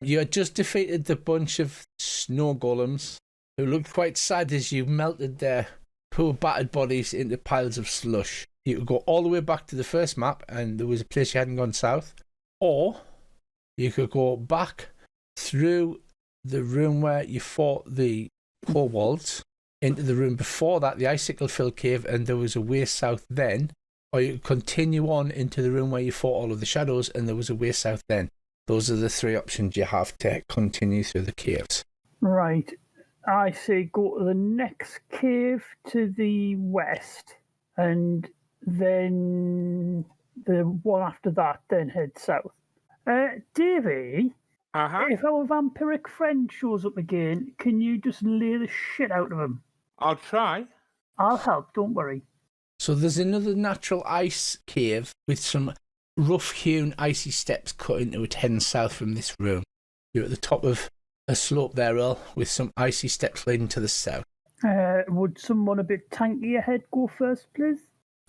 You had just defeated the bunch of snow golems who looked quite sad as you melted their poor battered bodies into piles of slush. You could go all the way back to the first map and there was a place you hadn't gone south, or you could go back through the room where you fought the kobolds into the room before that, the icicle-filled cave, and there was a way south then, or you could continue on into the room where you fought all of the shadows and there was a way south then. Those are the three options you have to continue through the caves. Right. I say go to the next cave to the west, and then the one after that, then head south. Davey, if our vampiric friend shows up again, can you just lay the shit out of him? I'll try. I'll help, don't worry. So there's another natural ice cave with some rough-hewn icy steps cut into it heading south from this room. You're at the top of a slope there, Earl, with some icy steps leading to the south. Would someone a bit tanky ahead go first, please?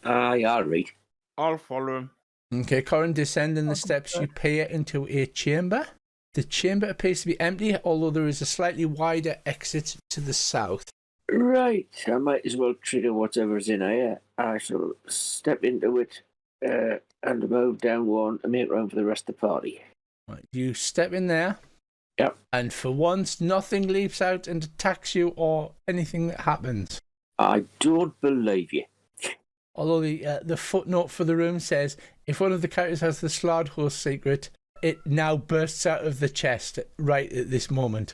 Aye, all right. I'll follow him. Okay, Corin, descending the steps, you peer into a chamber. The chamber appears to be empty, although there is a slightly wider exit to the south. Right, I might as well trigger whatever's in here. I shall step into it and move down one and make room for the rest of the party. Right, you step in there. Yep. And for once, nothing leaps out and attacks you or anything that happens. I don't believe you. Although the footnote for the room says, if one of the characters has the Slardhorse secret, it now bursts out of the chest right at this moment.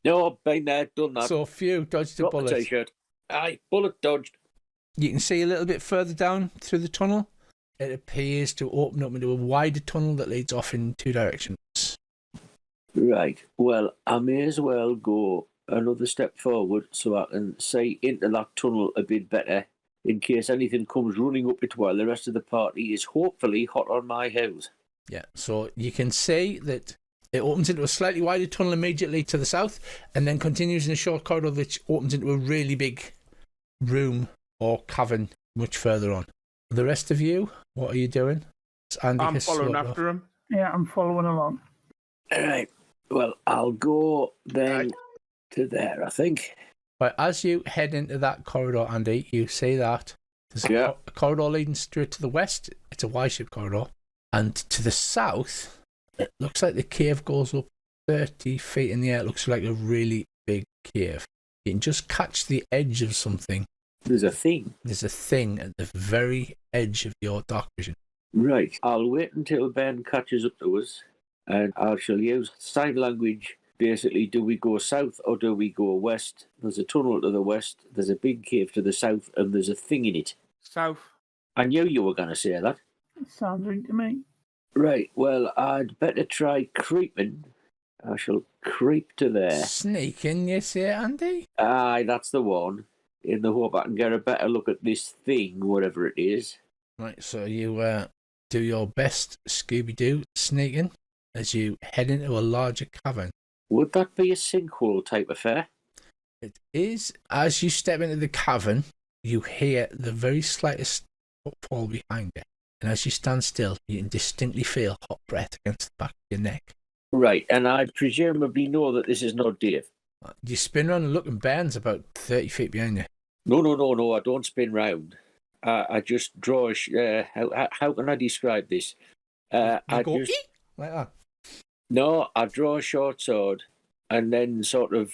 No, been there, done that. So few dodged a Got bullet. the t-shirt. Aye, bullet dodged. You can see a little bit further down through the tunnel. It appears to open up into a wider tunnel that leads off in two directions. Right, well, I may as well go another step forward so I can see into that tunnel a bit better in case anything comes running up it while the rest of the party is hopefully hot on my heels. Yeah, so you can see that it opens into a slightly wider tunnel immediately to the south and then continues in a short corridor which opens into a really big room or cavern much further on. The rest of you, what are you doing? I'm following after him. Yeah, I'm following along. All right, well, I'll go then to there, I think. But as you head into that corridor, Andy, you see that there's a corridor leading straight to the west. It's a Y-shaped corridor. And to the south, it looks like the cave goes up 30 feet in the air. It looks like a really big cave. You can just catch the edge of something. There's a thing. There's a thing at the very edge of your dark vision. Right, I'll wait until Ben catches up to us, and I shall use sign language. Basically, do we go south or do we go west? There's a tunnel to the west, there's a big cave to the south, and there's a thing in it. South. I knew you were going to say that. Sounds right to me. Right, well, I'd better try creeping. I shall creep to there. Sneaking, you say, Andy? Aye, that's the one. In the hope I can get a better look at this thing, whatever it is. Right, so you do your best Scooby-Doo sneaking as you head into a larger cavern. Would that be a sinkhole type affair? It is. As you step into the cavern, you hear the very slightest footfall behind you. And as you stand still, you can distinctly feel hot breath against the back of your neck. Right, and I presumably know that this is not Dave. You spin around and look, and Ben's about 30 feet behind you. No, I don't spin round. I just draw how can I describe this? You I go, just, like that. No, I draw a short sword and then sort of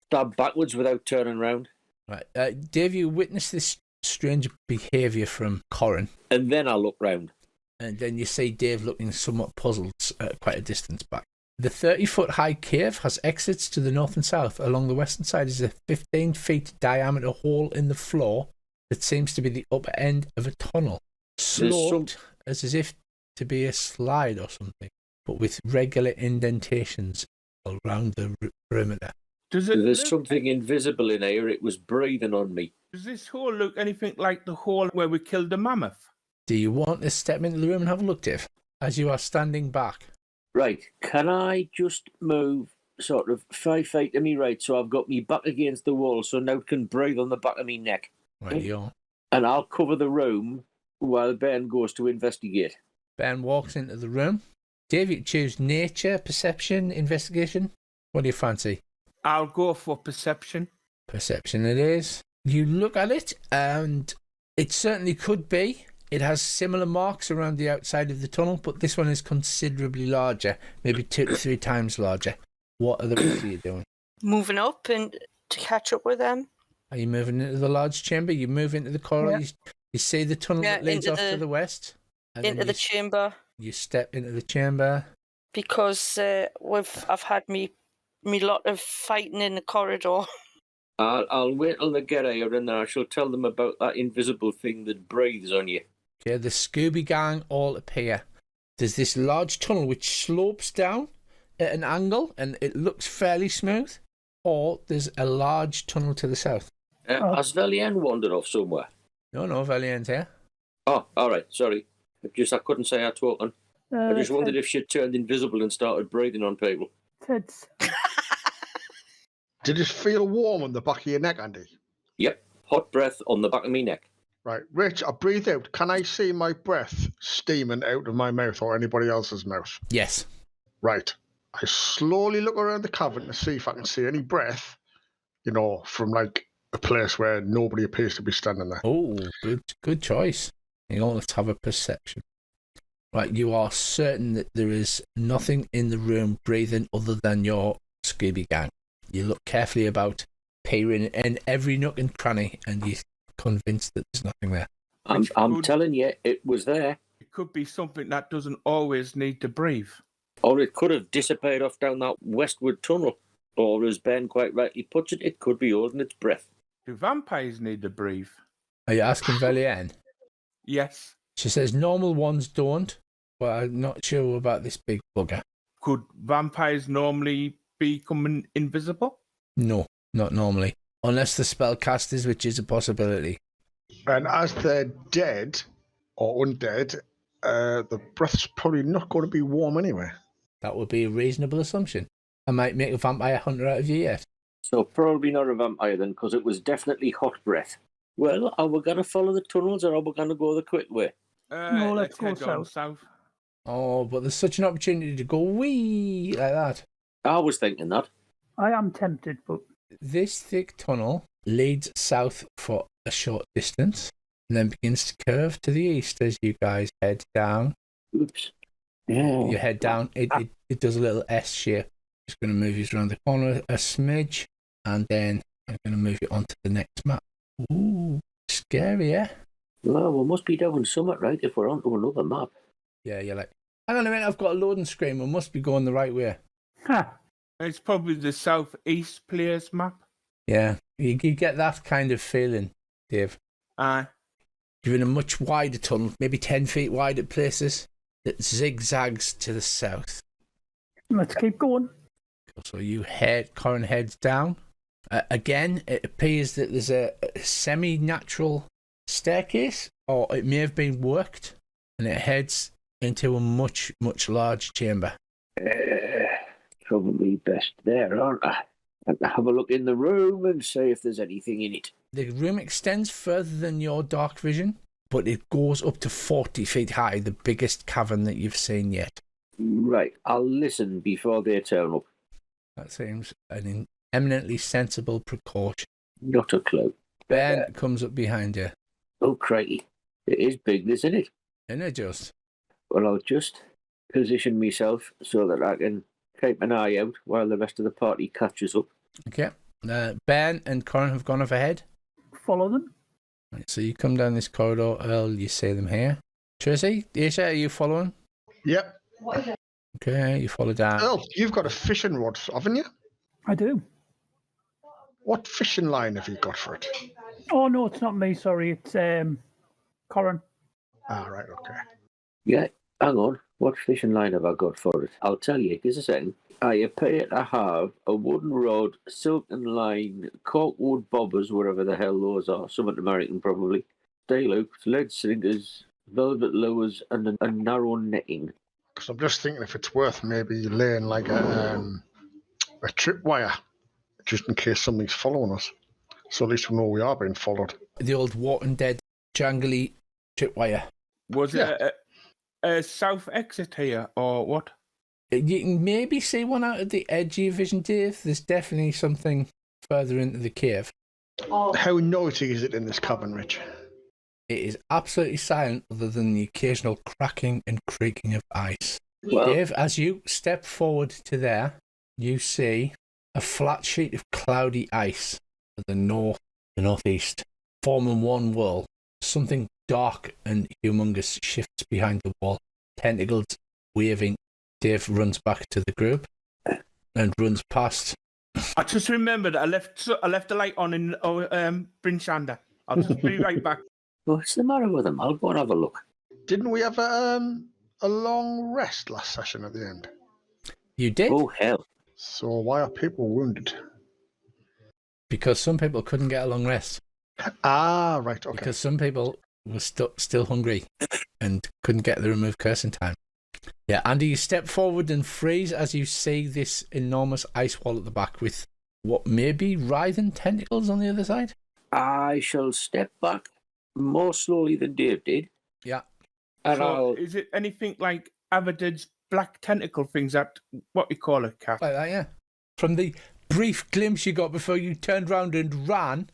stab backwards without turning round. Right, Dave, you witness this strange behaviour from Corin. And then I look round. And then you see Dave looking somewhat puzzled at quite a distance back. The 30-foot high cave has exits to the north and south. Along the western side is a 15-feet diameter hole in the floor that seems to be the upper end of a tunnel. Sloped as if to be a slide or something, but with regular indentations around the perimeter. There's something invisible in here. It was breathing on me. Does this hole look anything like the hole where we killed the mammoth? Do you want to step into the room and have a look, Dave, as you are standing back? Right, can I just move sort of 5 feet to me right so I've got me back against the wall so now it can breathe on the back of me neck? Right, you are. And I'll cover the room while Ben goes to investigate. Ben walks into the room. Dave, you choose nature, perception, investigation. What do you fancy? I'll go for perception. Perception it is. You look at it, and it certainly could be. It has similar marks around the outside of the tunnel, but this one is considerably larger, maybe 2 to 3 times larger. What are the rest of you doing? Moving up and to catch up with them. Are you moving into the large chamber? You move into the corridor. Yeah. You see the tunnel Yeah, that leads into off to the- the west. And then Into the chamber. you step into the chamber. Because I've had me lot of fighting in the corridor. I'll wait till they get here and then I shall tell them about that invisible thing that breathes on you. Okay, the Scooby Gang all appear. There's this large tunnel which slopes down at an angle and it looks fairly smooth. Or there's a large tunnel to the south. Has Valian wandered off somewhere? No, Valiant's here. Oh, all right, sorry. I couldn't say I talking. I just wondered if she'd turned invisible and started breathing on people. Ted's. Did it feel warm on the back of your neck, Andy? Yep, hot breath on the back of me neck. Right, Rich, I breathe out. Can I see my breath steaming out of my mouth or anybody else's mouth? Yes. Right. I slowly look around the cavern to see if I can see any breath, from like a place where nobody appears to be standing there. Oh, good choice. Let's have a perception. Right, you are certain that there is nothing in the room breathing other than your Scooby Gang. You look carefully about, peering in every nook and cranny, and you're convinced that there's nothing there. I'm telling you, it was there. It could be something that doesn't always need to breathe. Or it could have disappeared off down that westward tunnel. Or, as Ben quite rightly puts it, it could be holding its breath. Do vampires need to breathe? Are you asking Valienne? Yes. She says normal ones don't, but I'm not sure about this big bugger. Could vampires normally become invisible? No, not normally. Unless the spellcasters, which is a possibility. And as they're dead or undead, the breath's probably not going to be warm anyway. That would be a reasonable assumption. I might make a vampire hunter out of you yet. So probably not a vampire then, because it was definitely hot breath. Well, are we going to follow the tunnels or are we going to go the quick way? No, let's go head on south. Oh, but there's such an opportunity to go wee like that. I was thinking that. I am tempted, but This thick tunnel leads south for a short distance and then begins to curve to the east as you guys head down. Oops. Yeah. You head down, it does a little S shape. Just going to move you around the corner a smidge, and then I'm going to move you onto the next map. Ooh, scary, yeah? Well, we must be doing something right if we're onto another map. Yeah, you're like, hang on a minute, I've got a loading screen. We must be going the right way. It's probably the southeast player's map. Yeah, you get that kind of feeling, Dave. Aye. You're in a much wider tunnel, maybe 10 feet wide at places, that zigzags to the south. let's keep going. So Corin heads down. Again, it appears that there's a semi-natural staircase, or it may have been worked, and it heads into a much, much larger chamber. Probably best there, aren't I? And have a look in the room and see if there's anything in it. The room extends further than your dark vision, but it goes up to 40 feet high, the biggest cavern that you've seen yet. Right, I'll listen before they turn up. That seems an eminently sensible precaution. Not a clue. Ben comes up behind you. Oh, crikey. It is big, isn't it? And it just... Well, I'll just position myself so that I can keep an eye out while the rest of the party catches up. Okay. Ben and Corin have gone off ahead. Follow them. Right, so you come down this corridor, Earl, you see them here. Tracy, Aisha, are you following? Yep. Okay, you follow down. Earl, you've got a fishing rod, haven't you? I do. What fishing line have you got for it? Oh, no, it's not me. Sorry. It's Corin. Ah, right, okay. Yeah, hang on. What fishing line have I got for it? I'll tell you. Give us a second. I appear to have a wooden rod, silken line, corkwood bobbers, whatever the hell those are. Something American, probably. Stay hooks, lead slingers, velvet lures, and a narrow netting. Because I'm just thinking if it's worth maybe laying like a tripwire, just in case something's following us. So at least we know we are being followed. The old Walking Dead jangly tripwire. Was it a south exit here, or what? You can maybe see one out at the edge of your vision, Dave. There's definitely something further into the cave. How noisy is it in this cavern, Rich? It is absolutely silent other than the occasional cracking and creaking of ice. Well, Dave, as you step forward to there, you see a flat sheet of cloudy ice to the northeast, forming one wall. Something dark and humongous shifts behind the wall, tentacles waving. Dave runs back to the group and runs past. I just remembered I left the light on in Bryn Shander. I'll just be right back. what's the matter with them? I'll go and have a look. Didn't we have a long rest last session at the end? You did? Oh, hell. So why are people wounded? Because some people couldn't get a long rest. Ah, right, okay. Because some people were still hungry and couldn't get the remove curse in time. Yeah, Andy, you step forward and freeze as you see this enormous ice wall at the back with what may be writhing tentacles on the other side. I shall step back more slowly than Dave did. Yeah. And So is it anything like Avadid's black tentacle things that, what you call it, Cat? Like that, yeah. From the brief glimpse you got before you turned round and ran.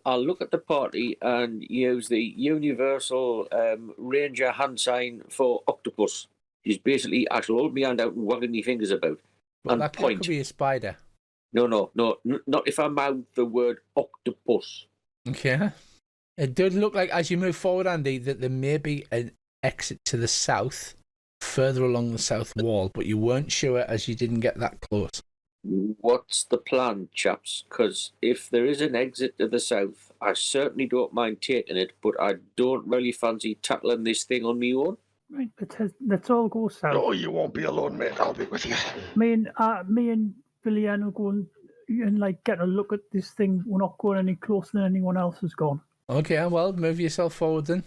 I'll look at the party and use the universal ranger hand sign for octopus. Is basically, I shall hold my hand out and waggle my fingers about. But and that point. could be a spider. No, not if I mouth the word octopus. Okay. It did look like, as you move forward, Andy, that there may be an exit to the south, further along the south wall, but you weren't sure as you didn't get that close. What's the plan, chaps? Because if there is an exit to the south, I certainly don't mind taking it, but I don't really fancy tackling this thing on my own. Right, let's all go south. Oh, you won't be alone, mate. I'll be with you. Me and Billy Ann will go and like get a look at this thing. We're not going any closer than anyone else has gone. Okay, well, move yourself forward then.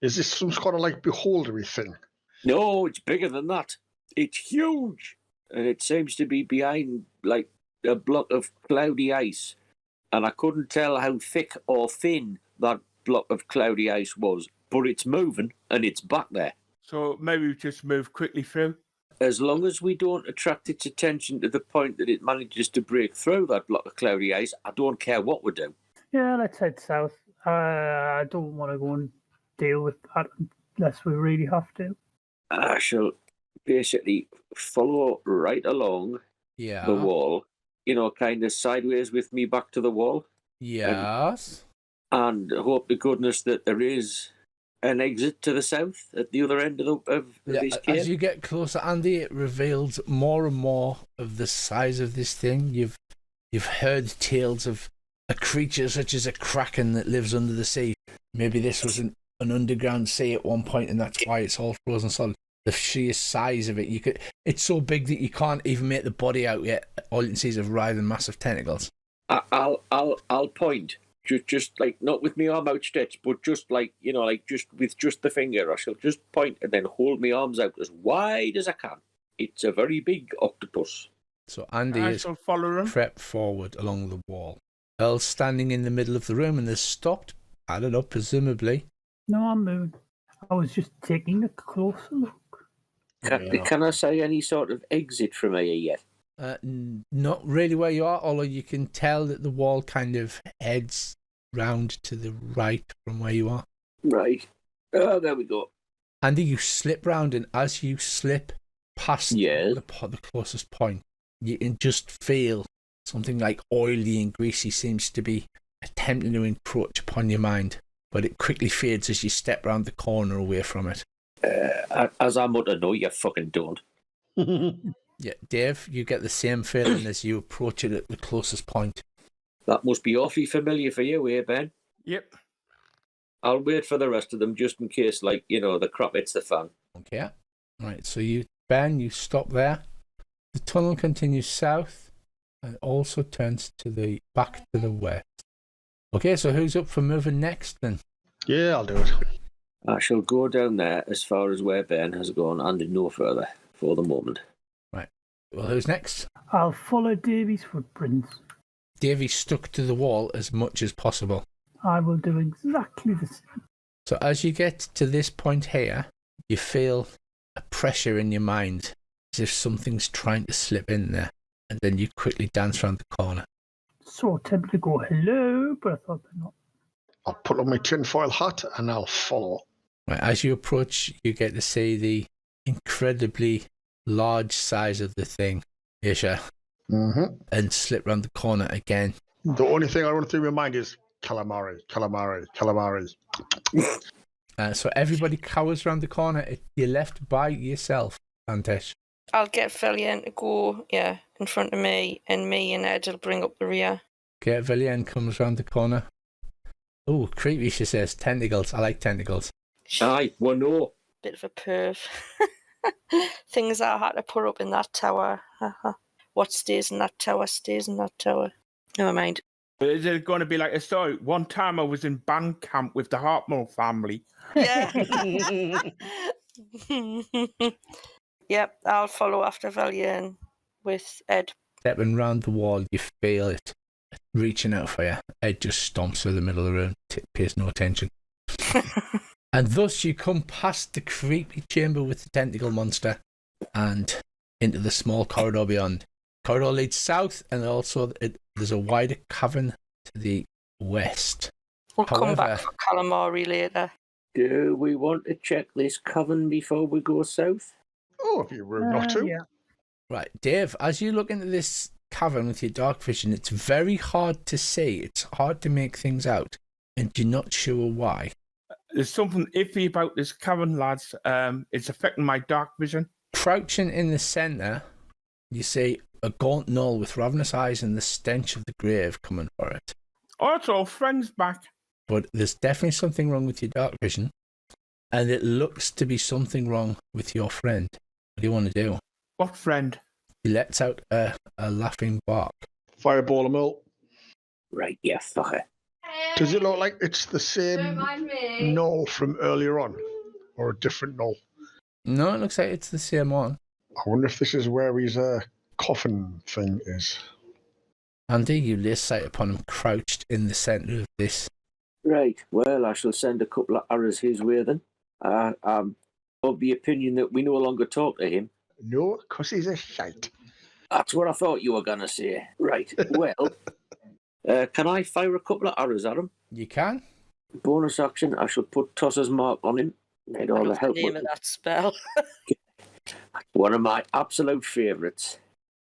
Is this some kind of like beholdery thing? No, it's bigger than that. It's huge. And it seems to be behind like a block of cloudy ice. And I couldn't tell how thick or thin that block of cloudy ice was, but it's moving and it's back there. So maybe we just move quickly through. As long as we don't attract its attention to the point that it manages to break through that block of cloudy ice, I don't care what we do. Yeah, let's head south. I don't want to go and deal with that unless we really have to. I shall basically follow right along Yeah. the wall, kind of sideways with me back to the wall, Yes. and hope to goodness that there is an exit to the south at the other end of this cave. As you get closer, Andy, it reveals more and more of the size of this thing. You've heard tales of a creature such as a kraken that lives under the sea. Maybe this was an underground sea at one point, and that's why it's all frozen solid. The sheer size of it, it's so big that you can't even make the body out yet. All you can see is a writhing massive tentacles. I'll point. Just like not with my arm outstretched, but just like just with just the finger. I shall just point and then hold my arms out as wide as I can. It's a very big octopus. So Andy I is shall follow him. crept forward along the wall. Earl's standing in the middle of the room and has stopped. I don't know, presumably. No, I'm moving. I was just taking a closer look. Can I say any sort of exit from here yet? Not really where you are, although you can tell that the wall kind of heads round to the right from where you are. Right. Oh, there we go. Andy, you slip round, and as you slip past Yes. the closest point, you can just feel something like oily and greasy seems to be attempting to encroach upon your mind, but it quickly fades as you step round the corner away from it. As I mutter, no, you fucking don't. Yeah, Dave, you get the same feeling as you approach it at the closest point. That must be awfully familiar for you, eh, Ben? Yep. I'll wait for the rest of them just in case, the crap hits the fan. Okay. Right, so Ben, you stop there. The tunnel continues south and also turns back to the west. Okay, so who's up for moving next then? Yeah, I'll do it. I shall go down there as far as where Ben has gone and no further for the moment. Right. Well, who's next? I'll follow Davy's footprints. Davy stuck to the wall as much as possible. I will do exactly the same. So as you get to this point here, you feel a pressure in your mind. as if something's trying to slip in there. And then you quickly dance around the corner. So tempted to go hello, but I thought they're not. I'll put on my tinfoil hat and I'll follow. Right, as you approach, you get to see the incredibly large size of the thing, Isha, and slip round the corner again. The only thing I run through my mind is calamari, calamari, calamari. So everybody cowers round the corner. You're left by yourself, Antesh. I'll get Valiant to go, in front of me, and Ed will bring up the rear. Okay, Villian comes round the corner. Oh, creepy, she says. Tentacles. I like tentacles. Aye, well, no. Bit of a perv. Things I had to put up in that tower. What stays in that tower stays in that tower. Never mind. Is it going to be like a story? One time I was in band camp with the Hartmore family. Yeah. Yep, I'll follow after Valiant with Ed. Stepping round the wall, you feel it reaching out for you. Ed just stomps through the middle of the room, pays no attention. And thus you come past the creepy chamber with the tentacle monster and into the small corridor beyond. Corridor leads south, and also there's a wider cavern to the west. We'll come back for calamari later. Do we want to check this cavern before we go south? Oh, if you were not to. Yeah. Right, Dave, as you look into this cavern with your dark vision, it's very hard to see. It's hard to make things out, and you're not sure why. There's something iffy about this cavern, lads. It's affecting my dark vision. Crouching in the centre, you see a gaunt gnoll with ravenous eyes and the stench of the grave coming for it. Also, friend's back. But there's definitely something wrong with your dark vision, and it looks to be something wrong with your friend. What do you want to do? What friend? He lets out a laughing bark. Fireball him all. Right, yeah, fucker. Does it look like it's the same knoll from earlier on? Or a different knoll? No, it looks like it's the same one. I wonder if this is where his coffin thing is. Andy, you lay sight upon him crouched in the centre of this. Right, well, I shall send a couple of arrows his way then. I'm of the opinion that we no longer talk to him. No, because he's a shite. That's what I thought you were going to say. Right, well, can I fire a couple of arrows at him? You can. Bonus action, I shall put Tosser's mark on him. Need all the help. The name of that spell. One of my absolute favourites.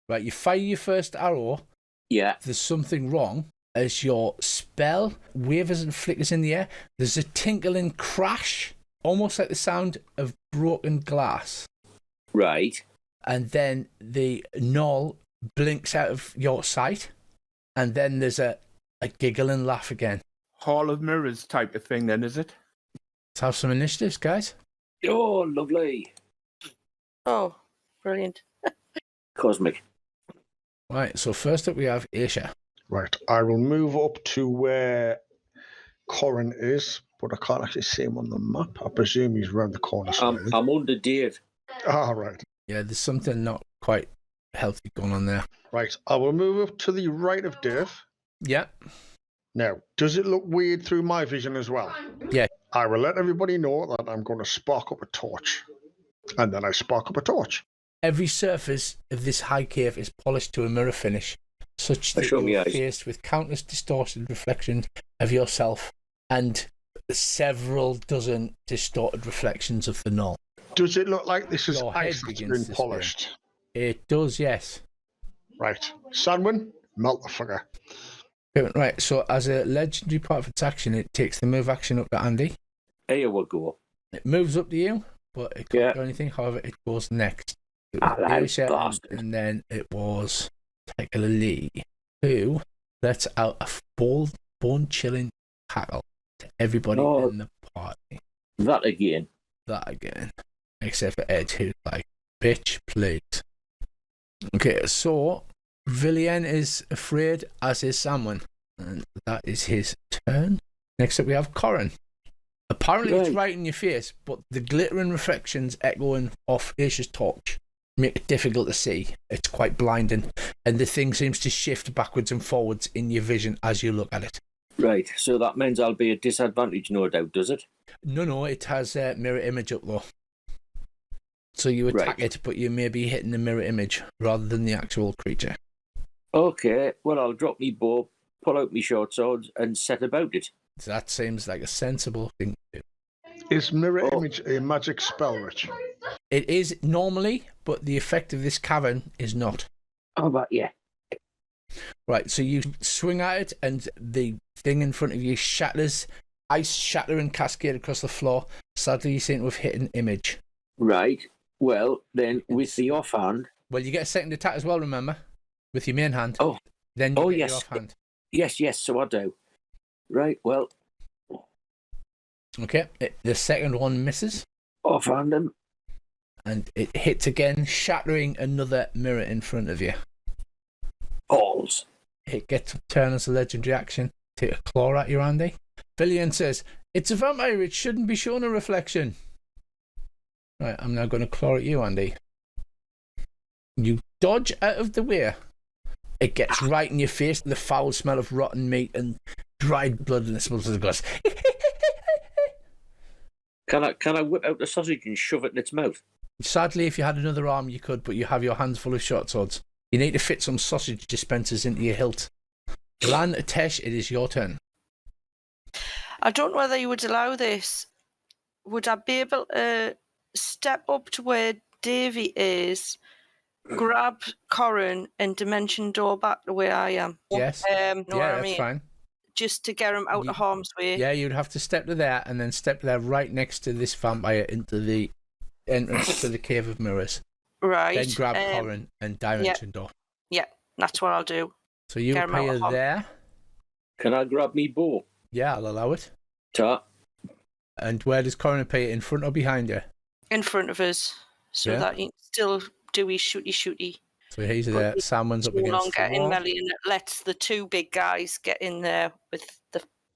Right, you fire your first arrow. Yeah. There's something wrong. As your spell wavers and flickers in the air, there's a tinkling crash, almost like the sound of broken glass. Right. And then the gnoll blinks out of your sight, and then there's a giggle and laugh again. Hall of Mirrors type of thing then, is it? Let's have some initiatives, guys. Oh, lovely. Oh, brilliant. Cosmic. Right, so first up we have Aisha. Right, I will move up to where Corin is, but I can't actually see him on the map. I presume he's around the corner somewhere. I'm under Dave. Ah, right. Yeah, there's something not quite healthy going on there. Right, I will move up to the right of Dave. Yeah. Now, does it look weird through my vision as well? Yeah. I will let everybody know that I'm going to spark up a torch. And then I spark up a torch. Every surface of this high cave is polished to a mirror finish, such that you're faced with countless distorted reflections of yourself and several dozen distorted reflections of the gnoll. Does it look like this is Your head ice that's begins been to polished? It does, yes. Right. Sanwin, melt the fucker. Right, so as a legendary part of its action, it takes the move action up to Andy. Here we go. It moves up to you, but it can't do anything. However, it goes next. It was Aisha, and then it was Tekla Lee, who lets out a bone-chilling cackle to everybody in the party. That again. Except for Ed, who's like, bitch, please. Okay, so Villian is afraid, as is Samwin, and that is his turn. Next up, we have Corin. Apparently, it's right in your face, but the glittering reflections echoing off Aisha's torch make it difficult to see. It's quite blinding, and the thing seems to shift backwards and forwards in your vision as you look at it. Right, so that means I'll be at disadvantage, no doubt, does it? No, it has a mirror image up though. So you attack Right. it, but you may be hitting the mirror image rather than the actual creature. Okay, well, I'll drop me bow, pull out me short swords, and set about it. That seems like a sensible thing to do. Is mirror Oh. image a magic spell, Rich? It is normally, but the effect of this cavern is not. How about yeah? Right, so you swing at it, and the thing in front of you shatters, ice shatter and cascade across the floor. Sadly, you seem to have hit an image. Right. Well, then with the offhand. Well, you get a second attack as well, remember? With your main hand. Oh. Then you Oh, get yes. your offhand. Yes, so I do. Right, well, Okay, the second one misses, offhand him. and it hits again, shattering another mirror in front of you. Balls. It gets a turn as a legendary action. Take a claw at you, Andy. Villian says, "It's a vampire, it shouldn't be shown a reflection." Right, I'm now going to claw at you, Andy. You dodge out of the way. It gets right in your face, the foul smell of rotten meat and dried blood, and it smells as it goes. Can I whip out the sausage and shove it in its mouth? Sadly, if you had another arm, you could, but you have your hands full of short swords. You need to fit some sausage dispensers into your hilt. Lan Tesh, it is your turn. I don't know whether you would allow this. Would I be able to step up to where Davy is, grab Corin, and dimension door back to where I am? Yes. Know what Yeah, I that's mean? fine. Just to get him out of harm's way. Yeah, you'd have to step to there and then step there right next to this vampire into the entrance to the Cave of Mirrors. Right. Then grab Corin and dimension door. Yeah, that's what I'll do. So you Get him out appear of harm. there. Can I grab me bow? Yeah, I'll allow it. Ta. And where does Corin appear? In front or behind you? In front of us, so Yeah. that you can still do his shooty. So he's there. Salmon's up No against longer the in wall. melee, and it lets the two big guys get in there with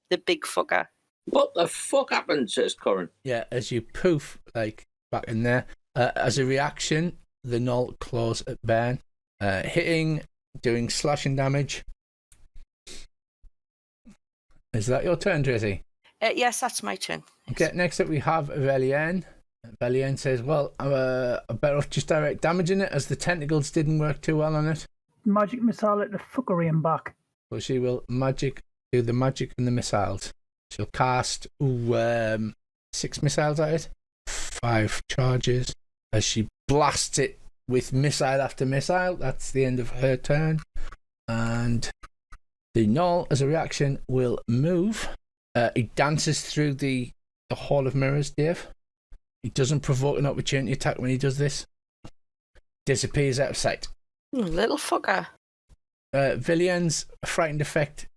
the big fucker. What the fuck happened? Says Corin. Yeah, as you poof, like, back in there. As a reaction, the Null claws at Ben. Hitting, doing slashing damage. Is that your turn, Tracy? Yes, that's my turn. Okay, next up we have Velian. Velian says, well, I'm better off just direct damaging it, as the tentacles didn't work too well on it. Magic missile at the fuckery and back. So she will do the magic and the missiles. She'll cast 6 missiles at it. 5 charges. As she blasts it with missile after missile. That's the end of her turn. And the Null, as a reaction, will move. He dances through the Hall of Mirrors, Dave. He doesn't provoke an opportunity attack when he does this. Disappears out of sight. Little fucker. Villian's frightened effect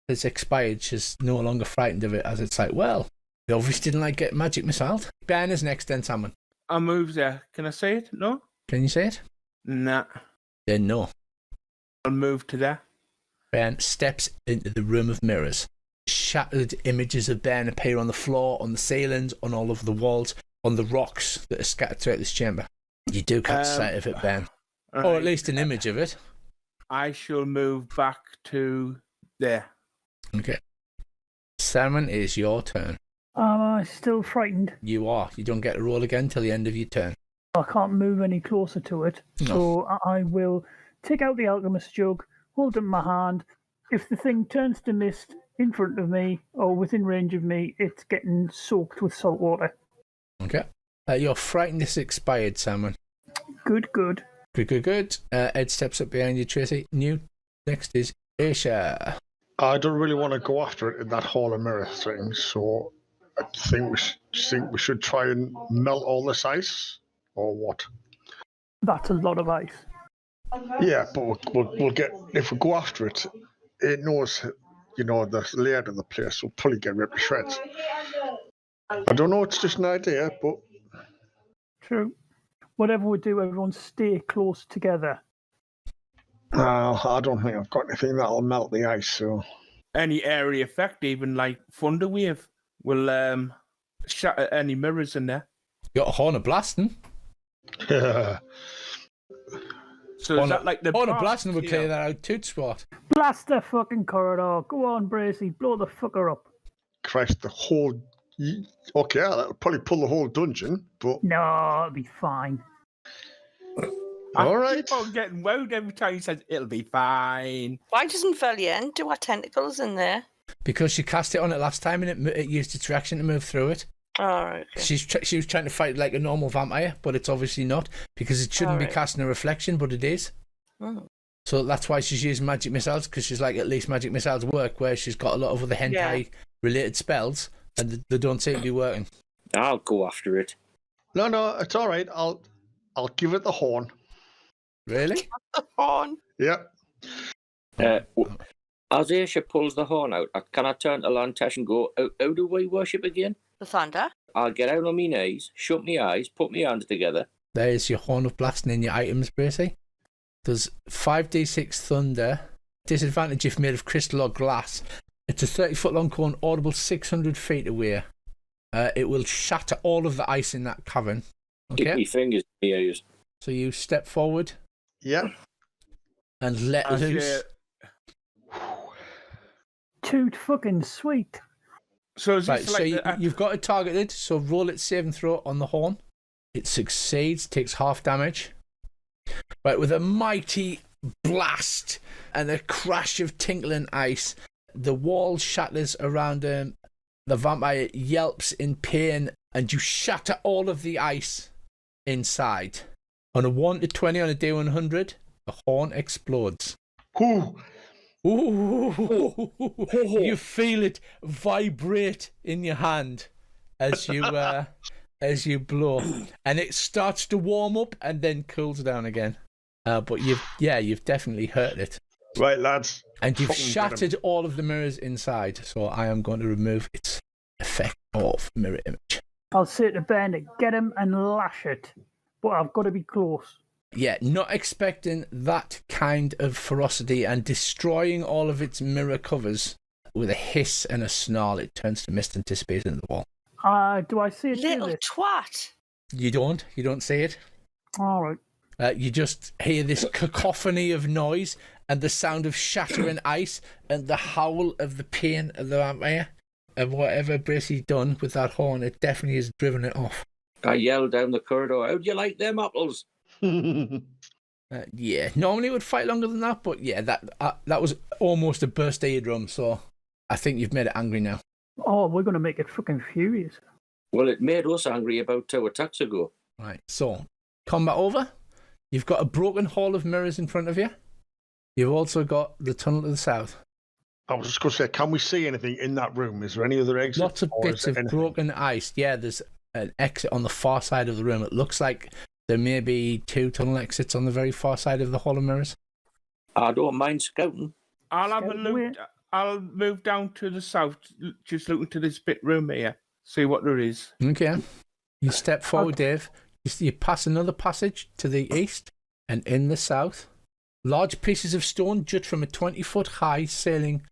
has expired. She's no longer frightened of it, as it's like, well, they obviously didn't like getting magic missiled. Ben is next, then Salmon. I move there. Can I say it? No? Can you say it? Nah. Then no. I'll move to there. Ben steps into the room of mirrors. Shattered images of Ben appear on the floor, on the ceilings, on all of the walls, on the rocks that are scattered throughout this chamber. You do catch sight of it, Ben. Right. Or at least an image of it. I shall move back to there. Okay. Salmon, it is your turn. Am I still frightened? You are. You don't get to roll again till the end of your turn. I can't move any closer to it. No. So I will take out the alchemist jug, hold it in my hand. If the thing turns to mist in front of me or within range of me, it's getting soaked with salt water. Okay. Your frightenedness expired, Salmon. Good. Good. Ed steps up behind you, Tracy. New. Next is Aisha. I don't really want to go after it in that Hall of Mirror thing, so I think we should try and melt all this ice, or what? That's a lot of ice. Yeah, but we'll get, if we go after it, it knows, the layout of the place will probably get ripped to shreds. I don't know, it's just an idea, but... True. Whatever we do, everyone stay close together. I don't think I've got anything that'll melt the ice, so... Any area effect, even like Thunder Wave, will shatter any mirrors in there. You got a Horn of Blasting. Yeah. So is that like the Horn of blast Blasting would clear here? that out too, Swat. Blast the fucking corridor. Go on, Bracy. Blow the fucker up. Christ, the whole Okay, that'll probably pull the whole dungeon, but No, it'll be fine. all I right. keep on getting wound every time he says it'll be fine. Why doesn't Valiant do our tentacles in there? Because she cast it on it last time and it used its reaction to move through it. All right. Okay. She was trying to fight like a normal vampire, but it's obviously not because it shouldn't be Alright. casting a reflection, but it is. Mm. So that's why she's using magic missiles, because she's like, at least magic missiles work, where she's got a lot of other hentai related spells and they don't seem to be working. I'll go after it. No, it's all right. I'll give it the horn. Really? On. Yep. As Aisha pulls the horn out, can I turn to Lantesh and go, how do we worship again? The thunder. I'll get out on my knees, shut my eyes, put my hands together. There's your horn of blasting in your items, Bracy. There's 5d6 thunder. Disadvantage if made of crystal or glass. It's a 30-foot long cone, audible 600 feet away. It will shatter all of the ice in that cavern. Stick Okay? my fingers in my ears. So you step forward Yep. and let As loose. Toot fucking sweet. So is Right, this so like you've got it targeted, so roll it save and throw on the horn. It succeeds, takes half damage. Right, with a mighty blast and a crash of tinkling ice, the wall shatters around him. The vampire yelps in pain, and you shatter all of the ice inside. On a 1 to 20 on a day 100, the horn explodes. Whew. Ooh, you feel it vibrate in your hand as you blow, and it starts to warm up and then cools down again. But you've definitely hurt it, Right, lads. and you've Fucking get 'em. shattered all of the mirrors inside. So I am going to remove its effect of mirror image. I'll say to Bennett, get him and lash it. But I've got to be close. Yeah, not expecting that kind of ferocity and destroying all of its mirror covers with a hiss and a snarl. It turns to mist and dissipates into the wall. Do I see it do Little this? twat. You don't see it. All right. You just hear this cacophony of noise and the sound of shattering ice and the howl of the pain of the vampire. And whatever Bracy's done with that horn, it definitely has driven it off. I yelled down the corridor, how'd you like them apples? Yeah, normally it would fight longer than that, but yeah, that was almost a burst eardrum, so I think you've made it angry now. Oh, we're going to make it fucking furious. Well, it made us angry about 2 attacks ago. Right, so combat over. You've got a broken hall of mirrors in front of you. You've also got the tunnel to the south. I was just going to say, can we see anything in that room? Is there any other exits? Lots of or bits is it of anything? broken ice. Yeah, there's an exit on the far side of the room. It looks like there may be 2 tunnel exits on the very far side of the hall of mirrors. I don't mind scouting. I'll have a Scout look. away. I'll move down to the south, just looking to this bit room here, see what there is. Okay. You step forward, Dave. You pass another passage to the east, and in the south, large pieces of stone jut from a 20-foot high ceiling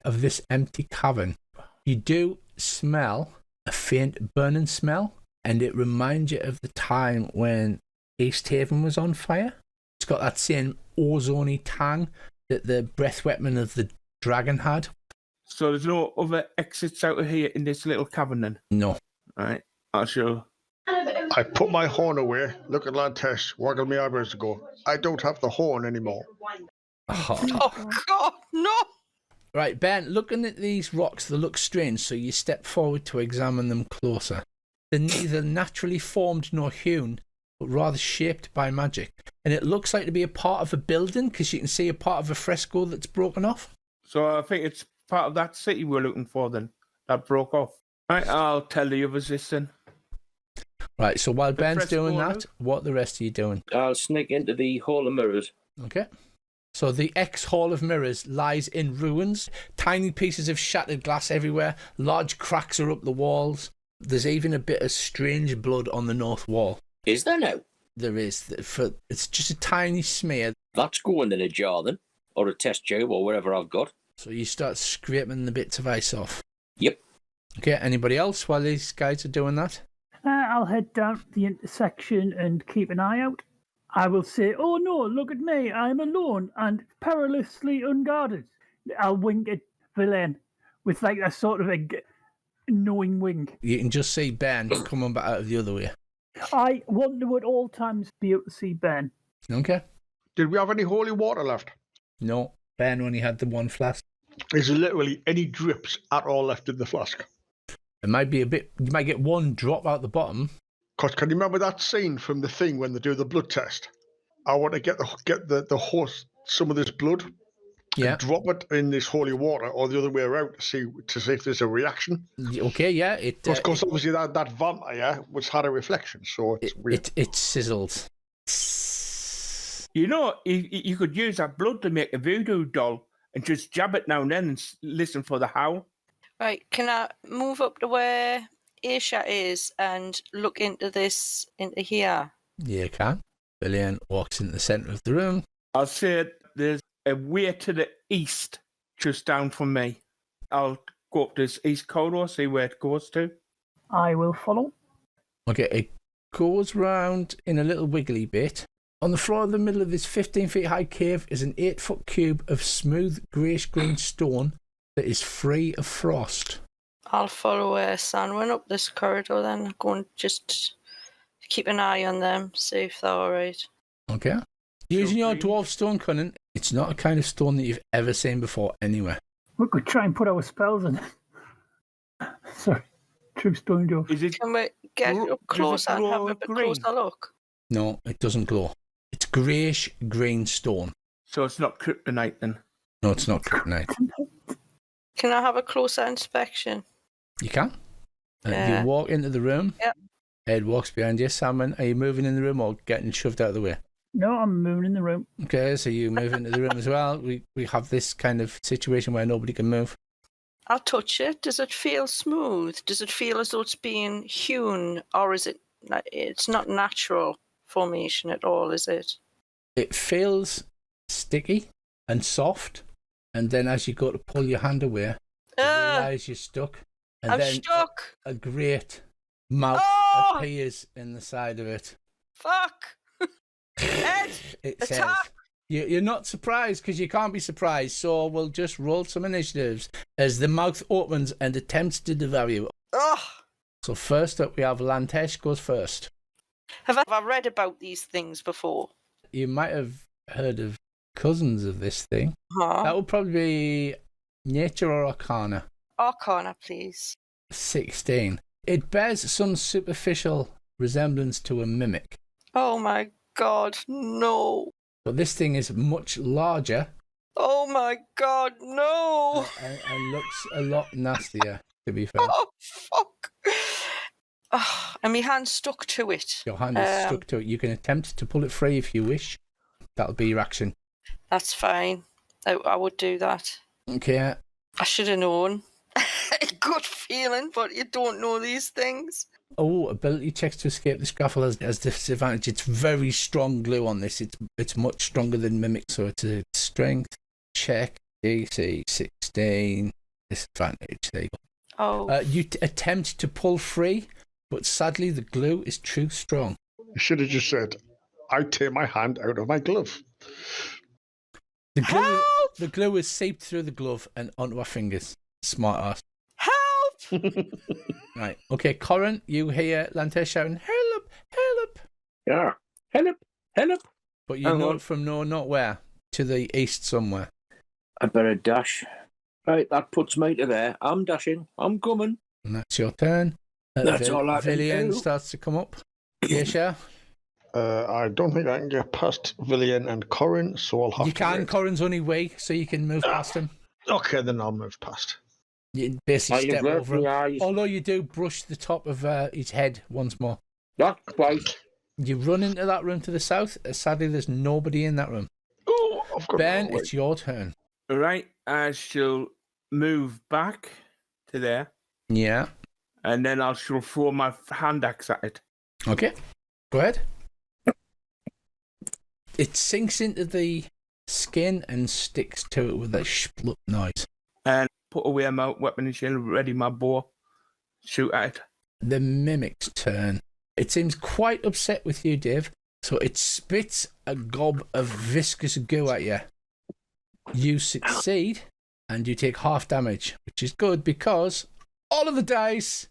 of this empty cavern. You do smell a faint burning smell, and it reminds you of the time when East Haven was on fire. It's got that same ozony tang that the breath weapon of the dragon had. So there's no other exits out of here in this little cavern then? No. Right, I shall. I put my horn away, look at Lantesh, waggle my eyebrows to go, I don't have the horn anymore. Oh. Oh, God, no. Right, Ben, looking at these rocks, they look strange, so you step forward to examine them closer. They're neither naturally formed nor hewn, but rather shaped by magic. And it looks like to be a part of a building, because you can see a part of a fresco that's broken off. So I think it's part of that city we're looking for then, that broke off. Right, I'll tell the others this then. Right, so while Ben's fresco doing now? that, what the rest are you doing? I'll sneak into the Hall of Mirrors. Okay. So the Hall of Mirrors lies in ruins. Tiny pieces of shattered glass everywhere. Large cracks are up the walls. There's even a bit of strange blood on the north wall. Is there now? There is. It's just a tiny smear. That's going in a jar then, or a test tube, or wherever I've got. So you start scraping the bits of ice off. Yep. Okay, anybody else while these guys are doing that? I'll head down to the intersection and keep an eye out. I will say, oh no, look at me, I'm alone and perilously unguarded. I'll wink at Villain with like a sort of knowing wing. You can just see Ben coming back out of the other way. I want to at all times be able to see Ben. Okay. Did we have any holy water left? No, Ben only had the one flask. Is there literally any drips at all left in the flask? It might be a bit. You might get one drop out the bottom. Because can you remember that scene from The Thing when they do the blood test? I want to get the horse some of this blood Yeah. and drop it in this holy water, or the other way around to see if there's a reaction. Okay. Yeah. Because obviously that vampire was had a reflection, so it's weird. It sizzled. You know, you could use that blood to make a voodoo doll and just jab it now and then and listen for the howl. Right, can I move up to where Aisha is and look into here? Yeah, you can. Billion walks into the centre of the room. I'll say there's a way to the east, just down from me. I'll go up this east corridor, see where it goes to. I will follow. Okay, it goes round in a little wiggly bit. On the floor of the middle of this 15 feet high cave is an 8-foot cube of smooth greyish-green stone that is free of frost. I'll follow Sanwin up this corridor then. Go and just keep an eye on them, see if they're alright. Okay. Using your please. dwarf stone cunning, it's not a kind of stone that you've ever seen before anywhere. We could try and put our spells in. Sorry. True stone door. Is it Can we get Does it up closer and have glow a bit green? closer look? No, it doesn't glow. It's greyish-green stone. so it's not kryptonite then? No, it's not kryptonite. Can I have a closer inspection? You can. Yeah. You walk into the room. Yep. Ed walks behind you. Salmon, are you moving in the room or getting shoved out of the way? No, I'm moving in the room. Okay, so you move into the room as well. We have this kind of situation where nobody can move. I'll touch it. Does it feel smooth? Does it feel as though it's being hewn, or is it? It's not natural formation at all, is it? It feels sticky and soft, and then as you go to pull your hand away, you realise you're stuck, and I'm then stuck. a great mouth Oh! appears in the side of it. Fuck. Ed, It says, attack. You're not surprised because you can't be surprised, so we'll just roll some initiatives as the mouth opens and attempts to devour you. Oh. So first up, we have Lantesh goes first. Have I read about these things before? You might have heard of cousins of this thing. Huh? That would probably be Nature or Arcana. Arcana, please. 16. It bears some superficial resemblance to a mimic, Oh my god, no. but this thing is much larger Oh my god, no. and looks a lot nastier, to be fair. Oh, fuck. Oh, and my hand's stuck to it. Your hand is stuck to it. You can attempt to pull it free if you wish. That'll be your action. That's fine. I would do that. Okay. I should have known. Good feeling, but you don't know these things. Oh, ability checks to escape this grapple has disadvantage. It's very strong glue on this. It's much stronger than mimic, so it's a strength check. DC 16 disadvantage. There you go. Oh, You attempt to pull free, but sadly the glue is too strong. You should have just said, I take my hand out of my glove. The glue is seeped through the glove and onto our fingers. Smart ass. help! Right. Okay, Corin, you hear Lantesh shouting, "Help! Help!" Yeah. Help! Help! But you Hang know on. it from not where. To the east somewhere. I better dash. Right, that puts me to there. I'm dashing. I'm coming. And that's your turn. That's all I can Villian do. starts to come up. Yesha. I don't think I can get past Villian and Corin, so I'll have You to can. wait. Corin's only way, so you can move past him. Okay, then I'll move past. You basically step over him. eyes. Although you do brush the top of his head once more. Not quite. You run into that room to the south. Sadly, there's nobody in that room. Oh, I've got Ben, no way. it's your turn. All right, I shall move back to there, Yeah. and then I shall throw my hand axe at it. Okay. Go ahead. It sinks into the skin and sticks to it with a splut noise. And put away my weapon and shield, ready my bow, shoot at it. The mimic's turn. It seems quite upset with you, Dave, so it spits a gob of viscous goo at you. You succeed, and you take half damage, which is good because all of the dice.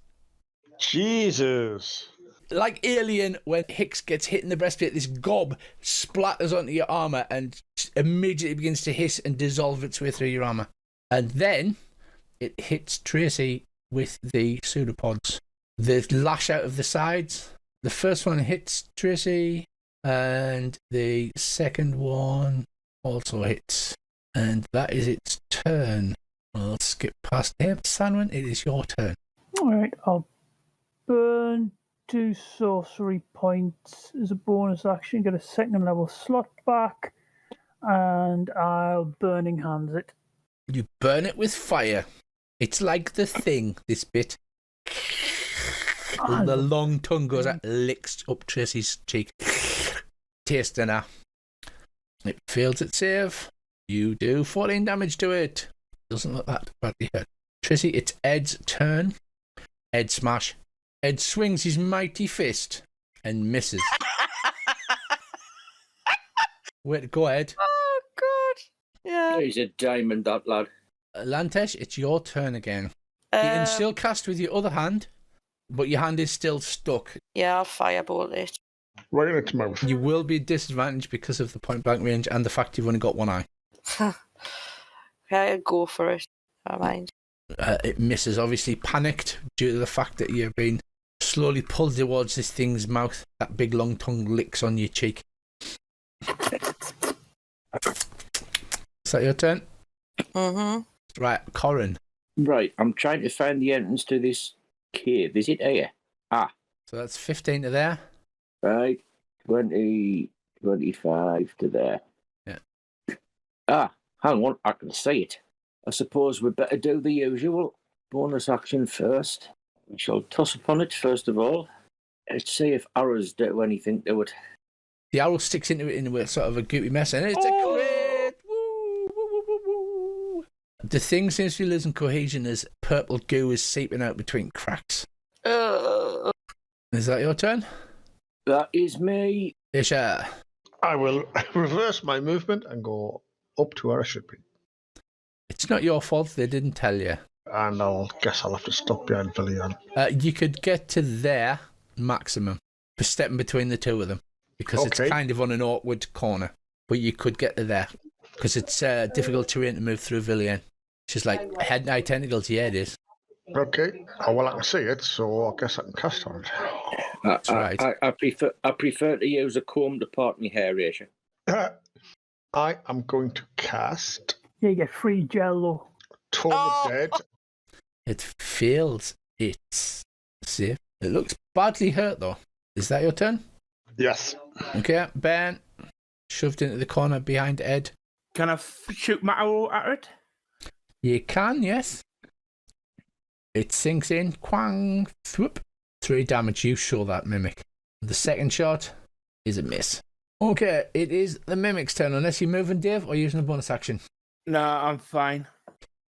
Jesus. Like Alien, when Hicks gets hit in the breastplate, this gob splatters onto your armor and immediately begins to hiss and dissolve its way through your armor. And then it hits Tracy with the pseudopods. They lash out of the sides. The first one hits Tracy, and the second one also hits. And that is its turn. I'll skip past him. Sanwin, it is your turn. All right, I'll burn 2 sorcery points as a bonus action, get a second level slot back, and I'll burning hands it. You burn it with fire. It's like the thing, this bit. The long tongue goes out, licks up Tracy's cheek. Tasting her. It fails its save. You do 14 damage to it. Doesn't look that badly hurt. Tracy, it's Ed's turn. Ed smash. Ed swings his mighty fist and misses. Way to go, Ed. Oh, God. Yeah. He's a diamond, that lad. Lantesh, it's your turn again. You can still cast with your other hand, but your hand is still stuck. Yeah, I'll firebolt it. Right in its mouth. You will be disadvantaged because of the point blank range and the fact you've only got one eye. Okay, I'll go for it. Never mind. It misses, obviously panicked due to the fact that you've been slowly pulled towards this thing's mouth. That big long tongue licks on your cheek. Is that your turn? Mm-hmm. Right, Corin. Right, I'm trying to find the entrance to this cave. Is it here? Ah, So that's 15 to there. right. 20, 25 to there. Yeah. Ah, hang on, I can see it. I suppose we better do the usual bonus action first. We shall toss upon it first of all. Let's see if arrows do anything to it. The arrow sticks into it in a sort of a goopy mess, and it's a crit! Woo, woo, woo, woo, woo. The thing seems to be losing cohesion as purple goo is seeping out between cracks. Is that your turn? That is me. Isha. I will reverse my movement and go up to where I should be. It's not your fault, they didn't tell you. And I'll have to stop behind Villian. You could get to there maximum for stepping between the two of them because it's Okay. kind of on an awkward corner, but you could get to there because it's difficult terrain to move through Villian. It's just like head and eye tentacles, yeah, it is. Okay. Oh, well, I can see it, so I guess I can cast on it. That's right. I prefer to use a comb to part my hair, Asia. I am going to cast Yeah, you get free Jello. Tome of Dead. It fails its save. It looks badly hurt though. Is that your turn? Yes. Okay, Ben. Shoved into the corner behind Ed. Can I shoot my arrow at it? You can, yes. It sinks in. Quang. Thwoop. 3 damage. You show that mimic. The second shot is a miss. Okay, it is the mimic's turn. Unless you're moving, Dave, or using a bonus action. No, I'm fine.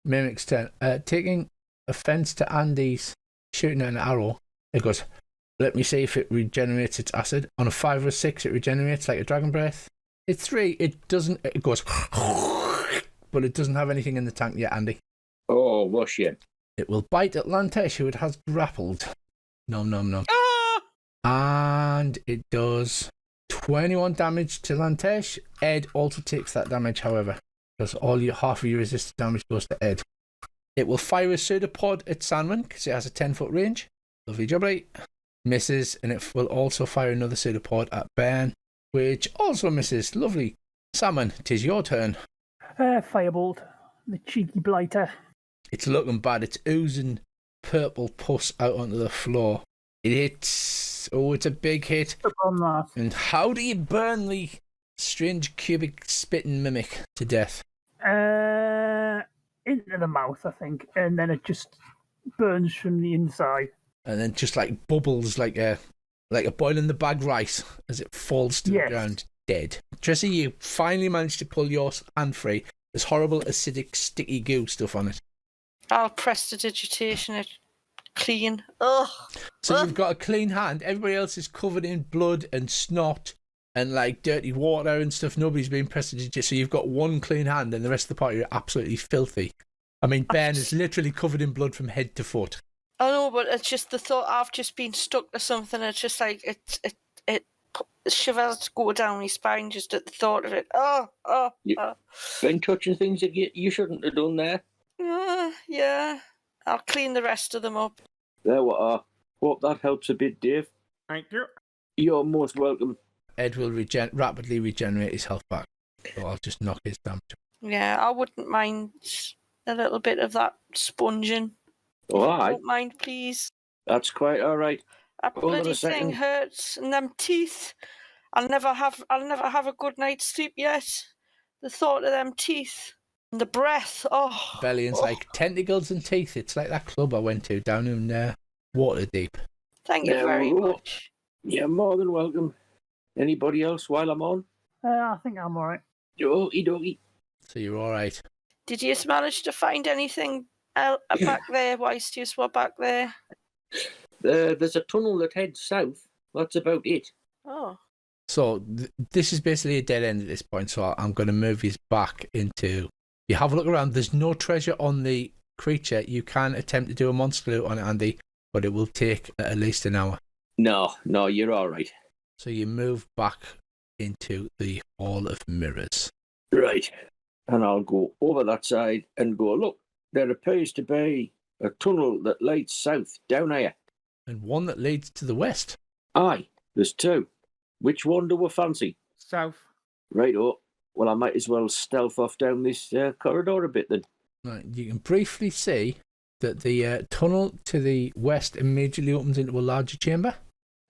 Mimic's turn. Taking offense to Andy's shooting an arrow, it goes, let me see if it regenerates its acid. On a 5 or a 6, it regenerates like a dragon breath. It's 3, it doesn't, it goes, but it doesn't have anything in the tank yet, Andy. Oh, wash it. It will bite at Lantesh, who it has grappled. Nom nom nom. Ah! And it does 21 damage to Lantesh. Ed also takes that damage, however, because half of your resisted damage goes to Ed. It will fire a pseudopod at Sanwin because it has a 10-foot range. Lovely jubbly. Misses, and it will also fire another pseudopod at Ben, which also misses. Lovely. Salmon, it is your turn. Firebolt, the cheeky blighter. It's looking bad. It's oozing purple pus out onto the floor. It hits. Oh, it's a big hit. On that. And how do you burn the strange cubic spitting mimic to death? Into the mouth, I think, and then it just burns from the inside. And then just like bubbles like a boil in the bag rice as it falls to the ground dead. Tracy, you finally managed to pull your hand free. There's horrible acidic sticky goo stuff on it. I'll prestidigitation it clean. Ugh. So you've got a clean hand. Everybody else is covered in blood and snot and like dirty water and stuff. Nobody's been prestidigitated. So you've got one clean hand and the rest of the party are absolutely filthy. I mean, Ben is literally covered in blood from head to foot. I know, but it's just the thought I've just been stuck to something. It's just like it shivers go down my spine just at the thought of it. Been touching things that you shouldn't have done there. Yeah. I'll clean the rest of them up. There we are. Hope that helps a bit, Dave. Thank you. You're most welcome. Ed will rapidly regenerate his health back. So I'll just knock his damage. Yeah, I wouldn't mind a little bit of that sponging. Oh, aye. Don't mind, please. That's quite all right. That Hold on a bloody thing second. hurts, and them teeth. I'll never have a good night's sleep yet. The thought of them teeth and the breath. Oh, Bellion's like tentacles and teeth. It's like that club I went to down in Waterdeep. Thank you very much. You're more than welcome. Anybody else while I'm on? I think I'm all right. Okie dokie. So you're all right. Did you manage to find anything back there whilst you were back there? There's a tunnel that heads south. That's about it. Oh. So this is basically a dead end at this point. So I'm going to move you back into. You have a look around. There's no treasure on the creature. You can attempt to do a monster loot on it, Andy, but it will take at least an hour. No, you're all right. So you move back into the Hall of Mirrors. Right. And I'll go over that side and go, look, there appears to be a tunnel that leads south down here. And one that leads to the west. Aye, there's two. Which one do we fancy? South. Right-o. Well, I might as well stealth off down this corridor a bit then. Right, you can briefly see that the tunnel to the west immediately opens into a larger chamber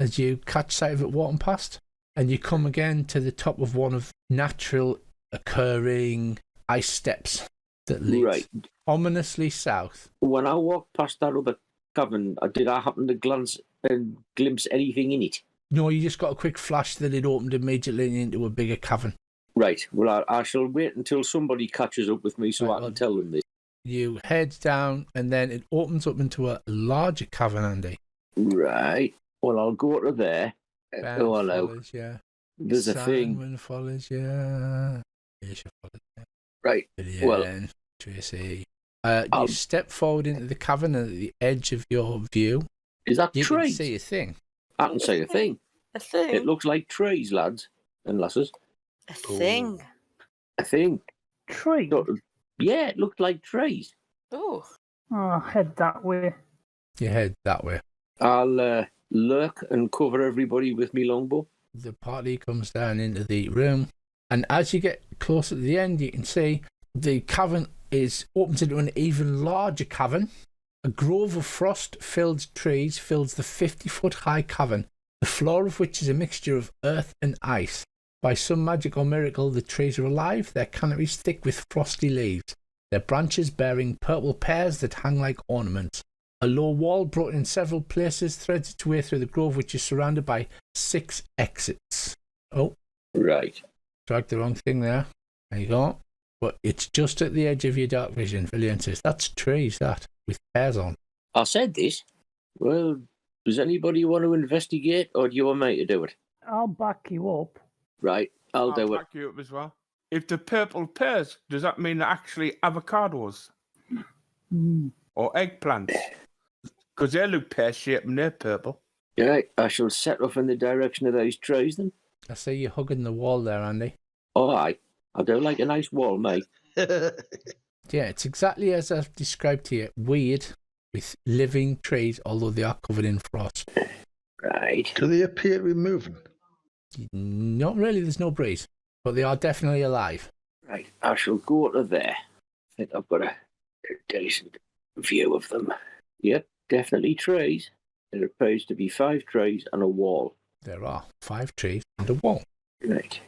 as you catch sight of it walking past. And you come again to the top of one of natural occurring ice steps that leads ominously south. When I walked past that other cavern, did I happen to glance and glimpse anything in it? No, you just got a quick flash that it opened immediately into a bigger cavern. Right. Well, I shall wait until somebody catches up with me so I can tell them this. You head down and then it opens up into a larger cavern, Andy. Right. Well, I'll go to there. Oh, hello. Follows, yeah. There's a thing. Simon follows, yeah. Asia follows, yeah. Right. Well, Tracy. You step forward into the cavern and at the edge of your view. Is that you trees? You can see a thing. I can see a thing. A thing? It looks like trees, lads and lasses. A thing? A thing. Tree? Yeah, it looked like trees. Oh. I'll head that way. You head that way. I'll lurk and cover everybody with me longbow. The party comes down into the room, and as you get closer to the end, you can see the cavern opens into an even larger cavern. A grove of frost-filled trees fills the 50-foot-high cavern, the floor of which is a mixture of earth and ice. By some magic or miracle, the trees are alive, their canopies thick with frosty leaves, their branches bearing purple pears that hang like ornaments. A low wall, broken in several places, threads its way through the grove, which is surrounded by 6 exits. Oh. Right. Dragged the wrong thing there. There you go. But it's just at the edge of your dark vision. Villian says, that's trees, that, with pears on. I said this. Well, does anybody want to investigate, or do you want me to do it? I'll back you up. Right, I'll do it. I'll back you up as well. If the purple pears, does that mean they're actually avocados? Or eggplants? Because they look pear-shaped and they're purple. Right, I shall set off in the direction of those trees then. I see you hugging the wall there, Andy. Oh, aye. I do like a nice wall, mate. Yeah, it's exactly as I've described to you. Weird, with living trees, although they are covered in frost. Right. Do they appear to be moving? Not really, there's no breeze. But they are definitely alive. Right, I shall go to there. I think I've got a decent view of them. Yep, definitely trees. There appears to be 5 trees and a wall. There are 5 trees and a wall. Right.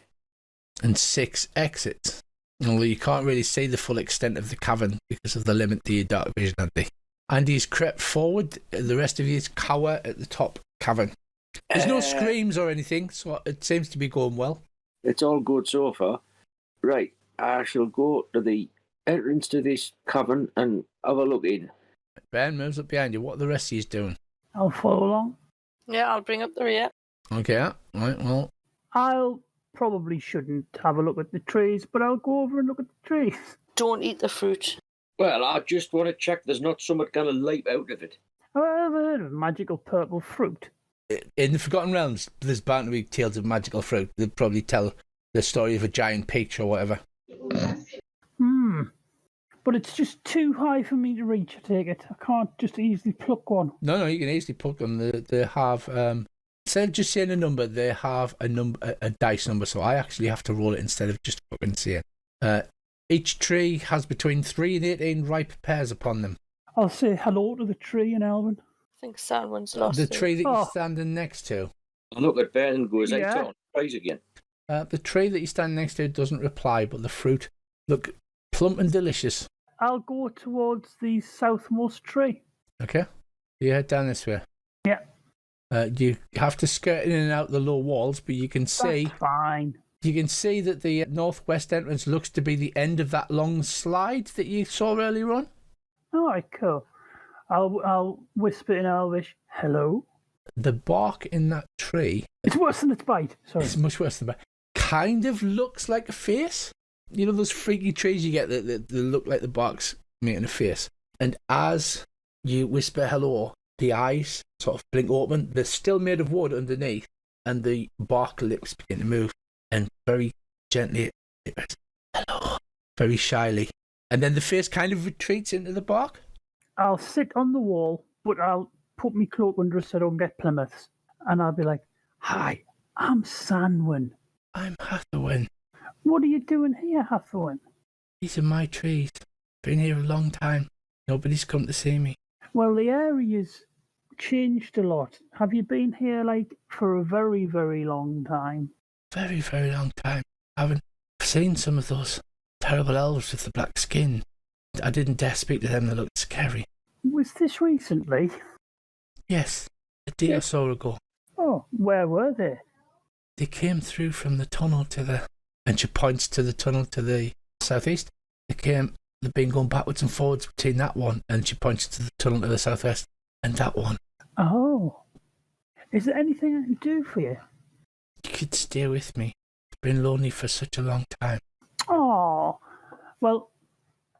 And 6 exits. Although you can't really see the full extent of the cavern because of the limit to your dark vision, Andy. Andy's crept forward, the rest of you cower at the top cavern. There's no screams or anything, so it seems to be going well. It's all good so far. Right, I shall go to the entrance to this cavern and have a look in. Ben moves up behind you. What are the rest of you doing? I'll follow along. Yeah, I'll bring up the rear. Okay, right, well. I'll probably shouldn't have a look at the trees, but I'll go over and look at the trees. Don't eat the fruit. Well, I just want to check there's not something going to leap out of it. Have I ever heard of magical purple fruit? In the Forgotten Realms, there's bound to be tales of magical fruit. They'll probably tell the story of a giant peach or whatever. But it's just too high for me to reach, I take it. I can't just easily pluck one. No, you can easily pluck them. They have, instead of just saying a number, they have a dice number, so I actually have to roll it instead of just fucking saying. Each tree has between 3 and 18 ripe pears upon them. I'll say hello to the tree in Elvin. I think Sanwan's lost The it. tree that you're standing next to. I look at Ben and goes, Yeah. I don't. Tries again. The tree that you stand next to doesn't reply, but the fruit look plump and delicious. I'll go towards the southmost tree. Okay, you head down this way. Yeah. You have to skirt in and out the low walls, but you can see That's fine. you can see that the northwest entrance looks to be the end of that long slide that you saw earlier on. All right, cool. I'll whisper in Elvish, hello. The bark in that tree It's worse than its bite. Sorry. is much worse than that. Kind of looks like a face. You know those freaky trees you get that look like the bark's making a face. And as you whisper hello, the eyes sort of blink open. They're still made of wood underneath, and the bark lips begin to move. And very gently, it goes, hello, very shyly. And then the face kind of retreats into the bark. I'll sit on the wall, but I'll put my cloak under it so I don't get Plymouths. And I'll be like, hi, I'm Sanwin. I'm Hathawin. What are you doing here, Hathawin? These are my trees. Been here a long time. Nobody's come to see me. Well, the area's changed a lot. Have you been here, like, for a very, very long time? Very, very long time. I've seen some of those terrible elves with the black skin. I didn't dare speak to them. They looked scary. Was this recently? Yes, a day or so ago. Oh, where were they? They came through from the tunnel to the... And she points to the tunnel to the southeast. They've been going backwards and forwards between that one, and she points to the tunnel to the southwest, and that one. Oh. Is there anything I can do for you? You could stay with me. I've been lonely for such a long time. Oh. Well,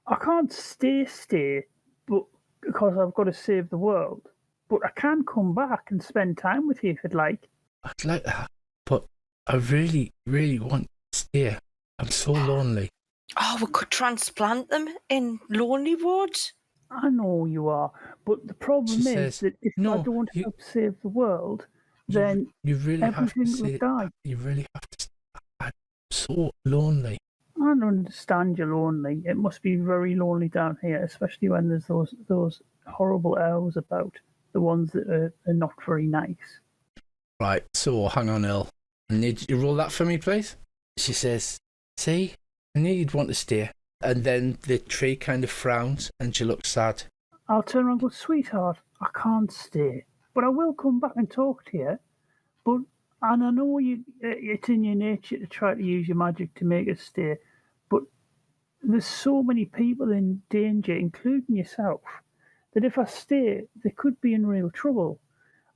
I can't stay, but because I've got to save the world. But I can come back and spend time with you if you'd like. I'd like that, but I really, really want to stay. I'm so lonely. Oh, we could transplant them in lonely wards. I know you are, but the problem She is says, that if I "No, don't you- help save the world, then You really have to everything will stay. die. You really have to stay. I'm so lonely. I don't understand you're lonely. It must be very lonely down here, especially when there's those horrible elves about, the ones that are not very nice. Right, so hang on, Elle. I need you to roll that for me, please. She says, see, I knew you'd want to stay. And then the tree kind of frowns and she looks sad. I'll turn around and go, sweetheart, I can't stay, but I will come back and talk to you. And I know it's in your nature to try to use your magic to make us stay, but there's so many people in danger, including yourself, that if I stay, they could be in real trouble.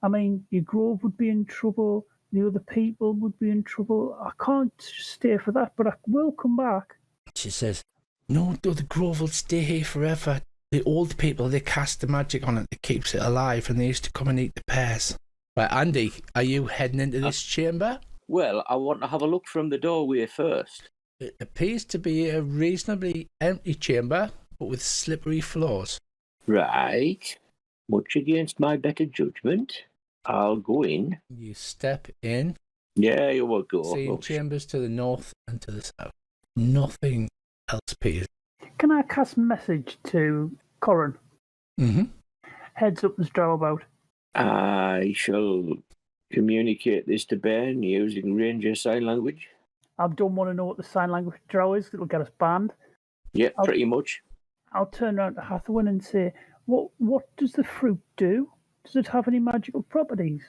I mean, your grove would be in trouble, the other people would be in trouble. I can't stay for that, but I will come back. She says, no, the grove will stay here forever. The old people, they cast the magic on it that keeps it alive, and they used to come and eat the pears. Right, Andy, are you heading into this chamber? Well, I want to have a look from the doorway first. It appears to be a reasonably empty chamber, but with slippery floors. Right. Much against my better judgment, I'll go in. You step in, Yeah, you will go. seeing Oh, chambers to the north and to the south. Nothing else appears. Can I cast message to Corin? Mm-hmm. Heads up, there's drow about. I shall communicate this to Ben using Ranger Sign Language. I don't want to know what the sign language drow is. It'll get us banned. Yeah, pretty much. I'll turn around to Hathawin and say, what does the fruit do? Does it have any magical properties?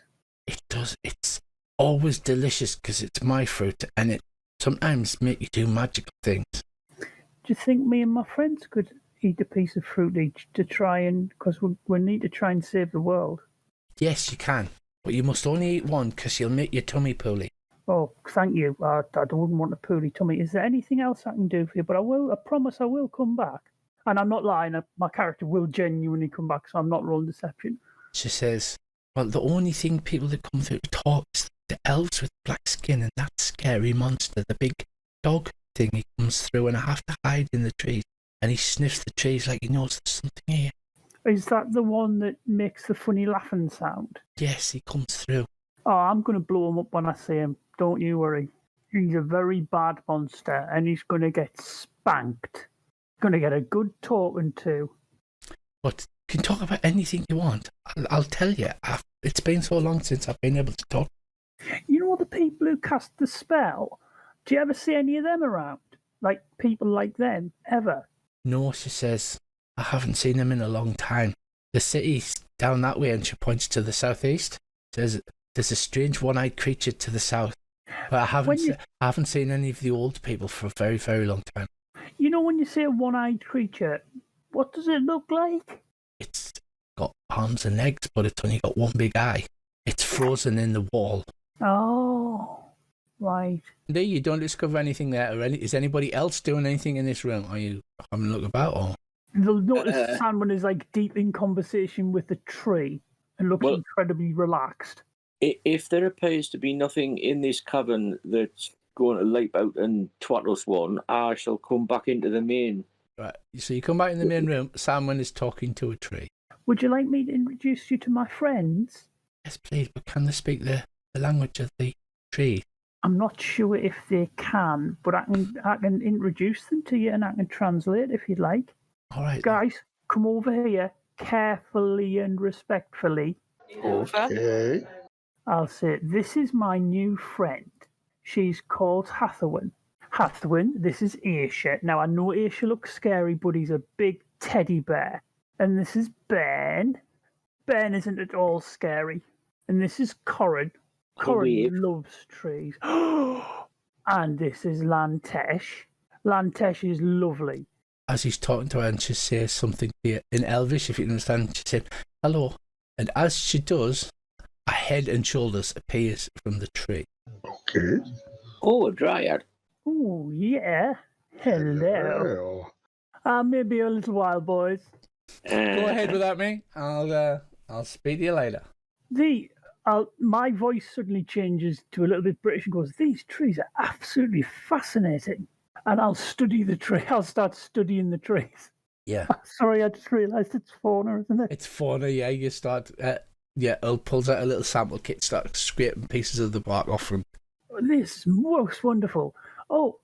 It does. It's always delicious because it's my fruit, and it sometimes make you do magical things. Do you think me and my friends could eat a piece of fruit each to try and... Because we need to try and save the world. Yes, you can, but you must only eat one because you'll make your tummy poorly. Oh, thank you. I wouldn't want a poorly tummy. Is there anything else I can do for you? But I promise I will come back. And I'm not lying. My character will genuinely come back, so I'm not rolling deception. She says, well, the only thing people that come through to talk is the elves with black skin and that scary monster, the big dog thing. He comes through and I have to hide in the trees. And he sniffs the trees like he knows there's something here. Is that the one that makes the funny laughing sound? Yes, he comes through. Oh, I'm going to blow him up when I see him. Don't you worry. He's a very bad monster and he's going to get spanked. Going to get a good talking to. But you can talk about anything you want. I'll tell you. It's been so long since I've been able to talk. You know the people who cast the spell? Do you ever see any of them around? Like people like them, ever? No, she says, I haven't seen them in a long time. The city's down that way, and she points to the southeast. Says there's a strange one-eyed creature to the south. But I haven't seen any of the old people for a very, very long time. You know when you say a one-eyed creature, what does it look like? It's got arms and legs, but it's only got one big eye. It's frozen in the wall. Oh, right. There, you don't discover anything there. Is anybody else doing anything in this room? Are you having a look about? Or They'll notice Sandman is like deep in conversation with the tree and looks incredibly relaxed. If there appears to be nothing in this cavern that's going to leap out and twat us one, I shall come back into the main. right, so you come back in the main room. Salmon is talking to a tree. Would you like me to introduce you to my friends? Yes, please, but can they speak the language of the tree? I'm not sure if they can, but I can introduce them to you and I can translate if you'd like. All right, Guys, come over here carefully and respectfully. Okay. I'll say, this is my new friend. She's called Hathawin. Hathawin, this is Aisha. Now, I know Aisha looks scary, but he's a big teddy bear. And this is Ben. Ben isn't at all scary. And this is Corin. Corin loves trees. And this is Lantesh. Lantesh is lovely. As he's talking to her, and she says something to you in Elvish, if you can understand, she said, hello. And as she does, a head and shoulders appears from the tree. Okay. Oh, a dryad. Oh, yeah. Hello. Maybe a little while, boys. Go ahead without me. I'll speak to you later. My voice suddenly changes to a little bit British and goes, these trees are absolutely fascinating. And I'll study the tree. I'll start studying the trees. Yeah. Sorry, I just realised it's fauna, isn't it? It's fauna, yeah. You start, Earl pulls out a little sample kit, starts scraping pieces of the bark off from. This is most wonderful. Oh,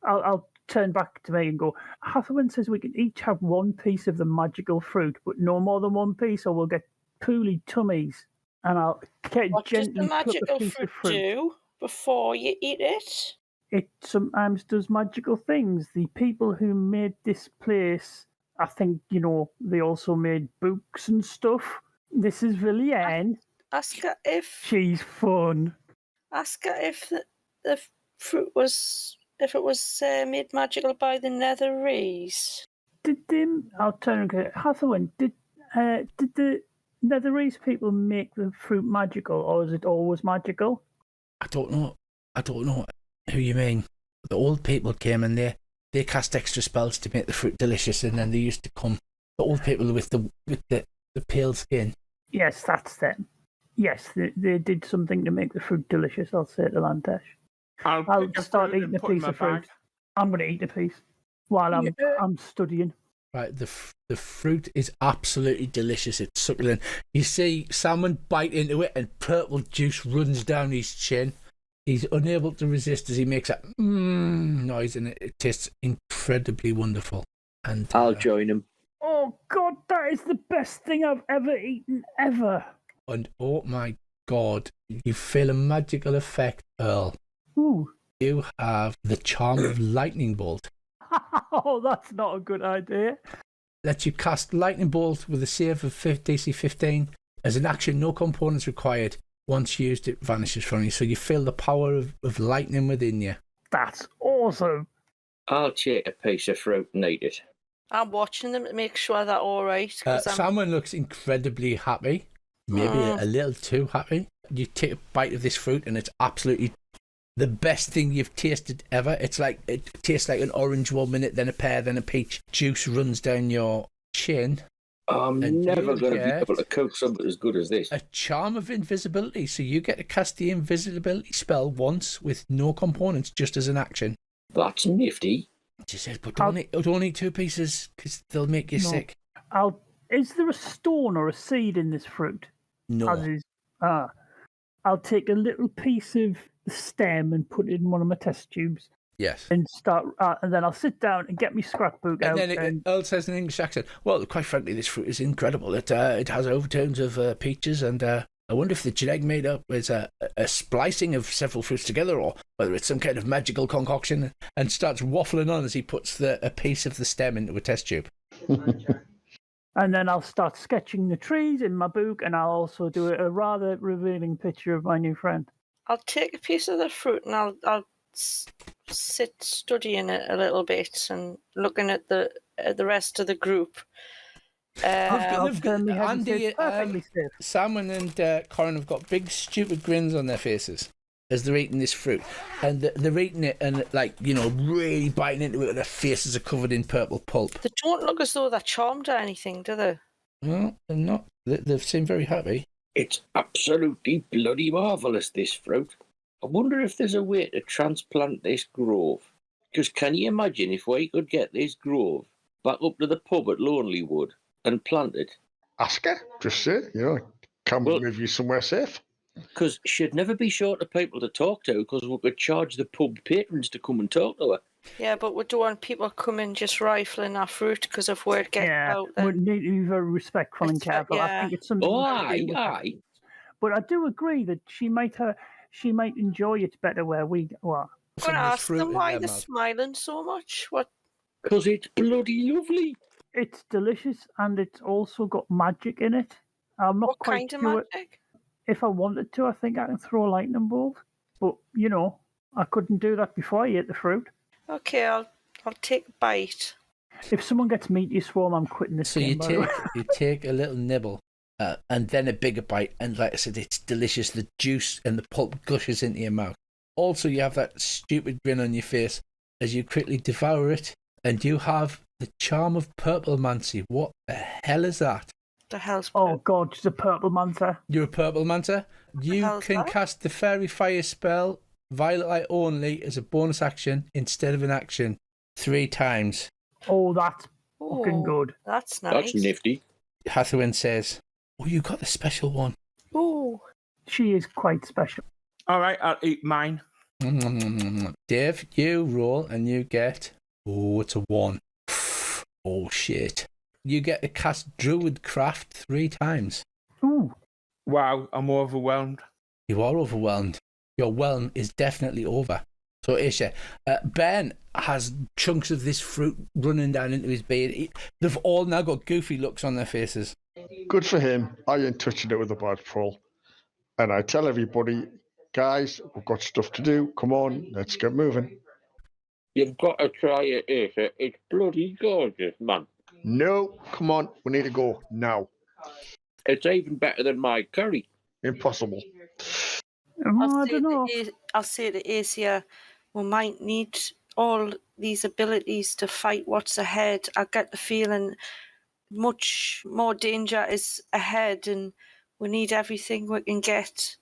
I'll turn back to me and go, Hathawin says we can each have one piece of the magical fruit, but no more than one piece or we'll get poorly tummies. And I'll gently pluck a piece of fruit. Do before you eat it? It sometimes does magical things. The people who made this place, I think, they also made books and stuff. This is Villiane. Ask her if She's fun. Ask her if the fruit was made magical by the Netherese. I'll turn and go, Hathawin, did the Netherese people make the fruit magical, or is it always magical? I don't know who you mean. The old people came and they cast extra spells to make the fruit delicious, and then they used to come. The old people with the pale skin. Yes, that's them. Yes, they did something to make the fruit delicious. I'll say to Lantesh. I'll start eating a piece of fruit. I'm going to eat a piece while I'm studying. Right, the fruit is absolutely delicious. It's succulent. You see Salmon bite into it, and purple juice runs down his chin. He's unable to resist as he makes that noise, and it tastes incredibly wonderful. And I'll join him. Oh God, that is the best thing I've ever eaten ever. And oh my God, you feel a magical effect, Earl. Ooh. You have the charm of lightning bolt. Oh, that's not a good idea. Lets you cast lightning bolt with a save of DC 15. As an action, no components required. Once used, it vanishes from you. So you feel the power of lightning within you. That's awesome. I'll take a piece of fruit and eat it. I'm watching them to make sure they're all right. Salmon looks incredibly happy. Maybe a little too happy. You take a bite of this fruit and it's absolutely the best thing you've tasted ever. It tastes like an orange 1 minute, then a pear, then a peach. Juice runs down your chin. I'm And never you'll going to be get able to cook something as good as this. a charm of invisibility. So you get to cast the invisibility spell once with no components, just as an action. That's nifty. She says, but don't eat 2 pieces because they'll make you sick. Is there a stone or a seed in this fruit? No. I'll take a little piece of the stem and put it in one of my test tubes Yes. and then I'll sit down and get my scrapbook out. And then Earl says in English accent, well, quite frankly, this fruit is incredible. It has overtones of peaches, and I wonder if the genetic made up is a splicing of several fruits together, or whether it's some kind of magical concoction, and starts waffling on as he puts a piece of the stem into a test tube. And then I'll start sketching the trees in my book, and I'll also do a rather revealing picture of my new friend. I'll take a piece of the fruit and I'll sit studying it a little bit and looking at the rest of the group. Andy, Salmon and Corin have got big stupid grins on their faces as they're eating this fruit, and they're eating it and really biting into it, and their faces are covered in purple pulp. They don't look as though they're charmed or anything, do they? No, they're not. They seem very happy. It's absolutely bloody marvellous, this fruit. I wonder if there's a way to transplant this grove. Because can you imagine if we could get this grove back up to the pub at Lonelywood and plant it? Ask her. Just say, can we move you somewhere safe? Because she'd never be short of people to talk to, because we could charge the pub patrons to come and talk to her. Yeah, but we don't want people coming just rifling our fruit because of word getting out there. We need to be very respectful and careful. Yeah. I think it's something. Aye. But I do agree that she might enjoy it better where we are. I'm going to ask them why they're smiling so much. What? Because it's bloody lovely. It's delicious, and it's also got magic in it. I'm not What quite kind of sure. magic? If I wanted to, I think I can throw a lightning bolt. But I couldn't do that before I ate the fruit. Okay, I'll take a bite. If someone gets meaty swarm, I'm quitting this game. So you take a little nibble, and then a bigger bite, and like I said, it's delicious. The juice and the pulp gushes into your mouth. Also, you have that stupid grin on your face as you quickly devour it, and you have the charm of purple mancy. What the hell is that? The hell's Oh God, she's a purple manta. You're a purple manta. You can cast the fairy fire spell, Violet Light only, as a bonus action instead of an action 3 times. Oh, that's fucking good. That's nice. That's nifty. Hathawin says, "Oh, you got the special one." Oh, she is quite special. All right, I'll eat mine. Dave, you roll and you get. Oh, it's a 1. Oh shit. You get to cast Druidcraft 3 times. Ooh. Wow, I'm overwhelmed. You are overwhelmed. Your whelm is definitely over. So, Isha, Ben has chunks of this fruit running down into his beard. They've all now got goofy looks on their faces. Good for him. I ain't touching it with a barge pole. And I tell everybody, guys, we've got stuff to do. Come on, let's get moving. You've got to try it, Isha. It's bloody gorgeous, man. No, come on, we need to go now. It's even better than my curry. Impossible. I don't know. I'll say to Asia, we might need all these abilities to fight what's ahead. I get the feeling much more danger is ahead, and we need everything we can get.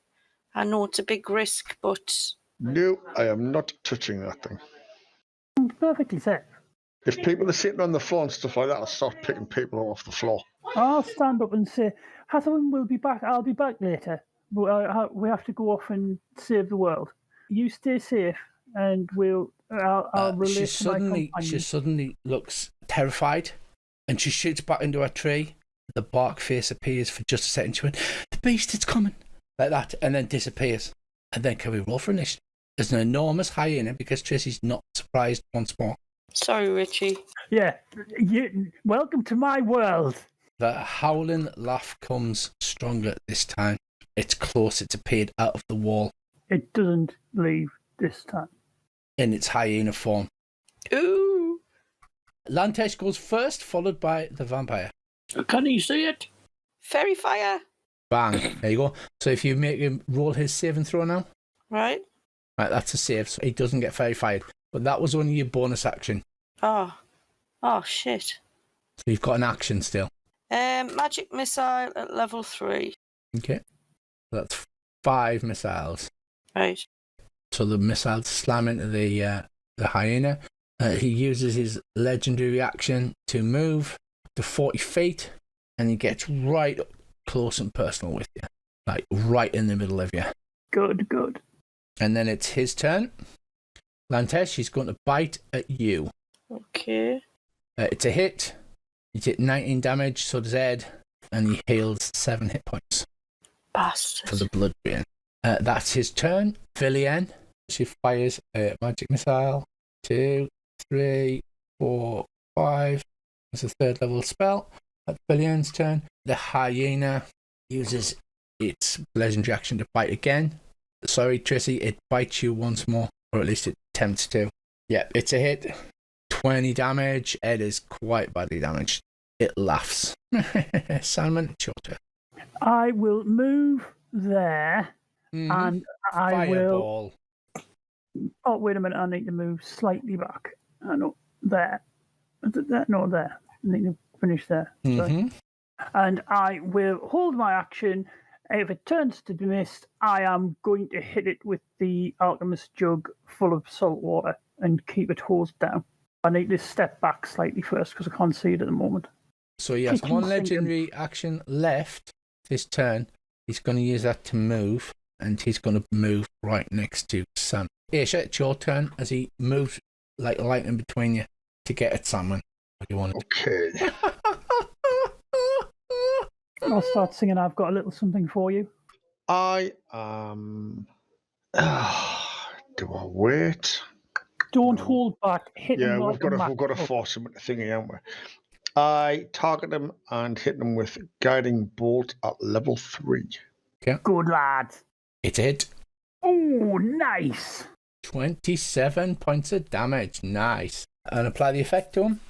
I know it's a big risk, but... No, I am not touching that thing. It's perfectly safe. If people are sitting on the floor and stuff like that, I'll start picking people off the floor. I'll stand up and say, Hathawin will be back. I'll be back later. We have to go off and save the world. You stay safe, and I'll relate to my companion. She suddenly looks terrified, and she shoots back into her tree. The bark face appears for just a second. She went, "The beast, it's coming!" Like that, and then disappears. And then can we roll for initiative? There's an enormous hyena because Tracy's not surprised once more. Sorry, Richie. Yeah, welcome to my world. The howling laugh comes stronger this time. It's close. It's appeared out of the wall. It doesn't leave this time. In its hyena form. Ooh. Lantesh goes first, followed by the vampire. Can you see it? Fairy fire. Bang. There you go. So if you make him roll his save and throw now. Right. Right, that's a save, so he doesn't get fairy fired. But that was only your bonus action. Oh, shit. So you've got an action still. Magic missile at level 3. Okay. That's 5 missiles. Right. So the missiles slam into the hyena. He uses his legendary reaction to move to 40 feet, and he gets right up close and personal with you, like right in the middle of you. Good. And then it's his turn. Lantesh, he's going to bite at you. Okay. It's a hit. You take 19 damage, so does Ed, and he heals 7 hit points Bastard. for the blood drain. That's his turn. Villian, she fires a magic missile. 2, 3, 4, 5. It's a 3rd level spell. At Villian's turn, the hyena uses its legendary action to bite again. Sorry, Tracy, it bites you once more, or at least it attempts to. Yeah, it's a hit. 20 damage. Ed is quite badly damaged. It laughs. Salmon, it's your turn. I will move there, and I will. Fireball. Oh, wait a minute. I need to move slightly back. I know there. Is it there? No, there. I need to finish there. Sorry. And I will hold my action. If it turns to be missed, I am going to hit it with the alchemist jug full of salt water and keep it hosed down. I need to step back slightly first because I can't see it at the moment. So he has one legendary action left this turn. He's going to use that to move, and he's going to move right next to Sam. Aisha, it's your turn as he moves like lightning between you to get at Salmon. What do you want to do? Okay. I'll start singing I've Got a Little Something for You. I do I wait? Don't hold back. Hit Yeah, him like we've a got to mackerel. force him into thingy, haven't we? I target him and hit him with guiding bolt at level 3. Good lad. It's a hit. Oh, nice. 27 points of damage. Nice. And apply the effect to him.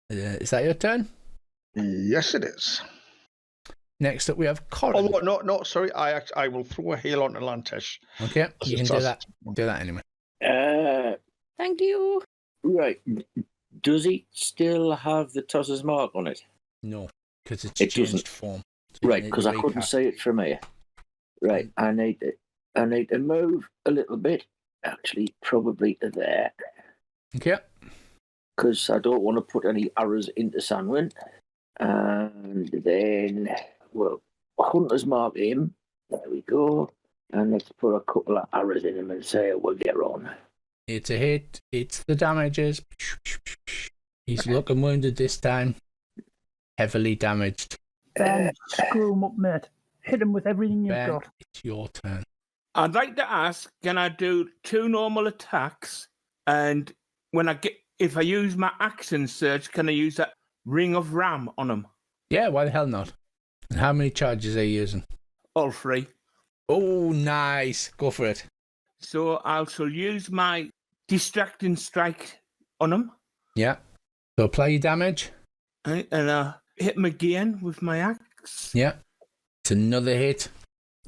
Is that your turn? Yes, it is. Next up, we have Corin. Oh no, sorry. I will throw a hail onto Lantesh. Okay, you can do that. Do that anyway. Thank you. Right. Does he still have the Tosser's mark on it? No, because it's It changed doesn't. form. So Right, because I couldn't recast. see it from here. Right, I need to move a little bit. Actually, probably to there, Okay. because I don't want to put any arrows into Sanwin. And then, well, Hunter's mark him. There we go. And let's put a couple of arrows in him and say we'll get on. It's a hit. It's the damages. He's looking wounded this time. Heavily damaged. Ben, screw him up, mate. Hit him with everything you've Ben, got. it's your turn. I'd like to ask, can I do 2 normal attacks? And if I use my action surge, can I use that Ring of Ram on him? Yeah, why the hell not? And how many charges are you using? All 3. Oh, nice. Go for it. So I shall use my distracting strike on him. Yeah. So apply your damage. And I hit him again with my axe. Yeah. It's another hit.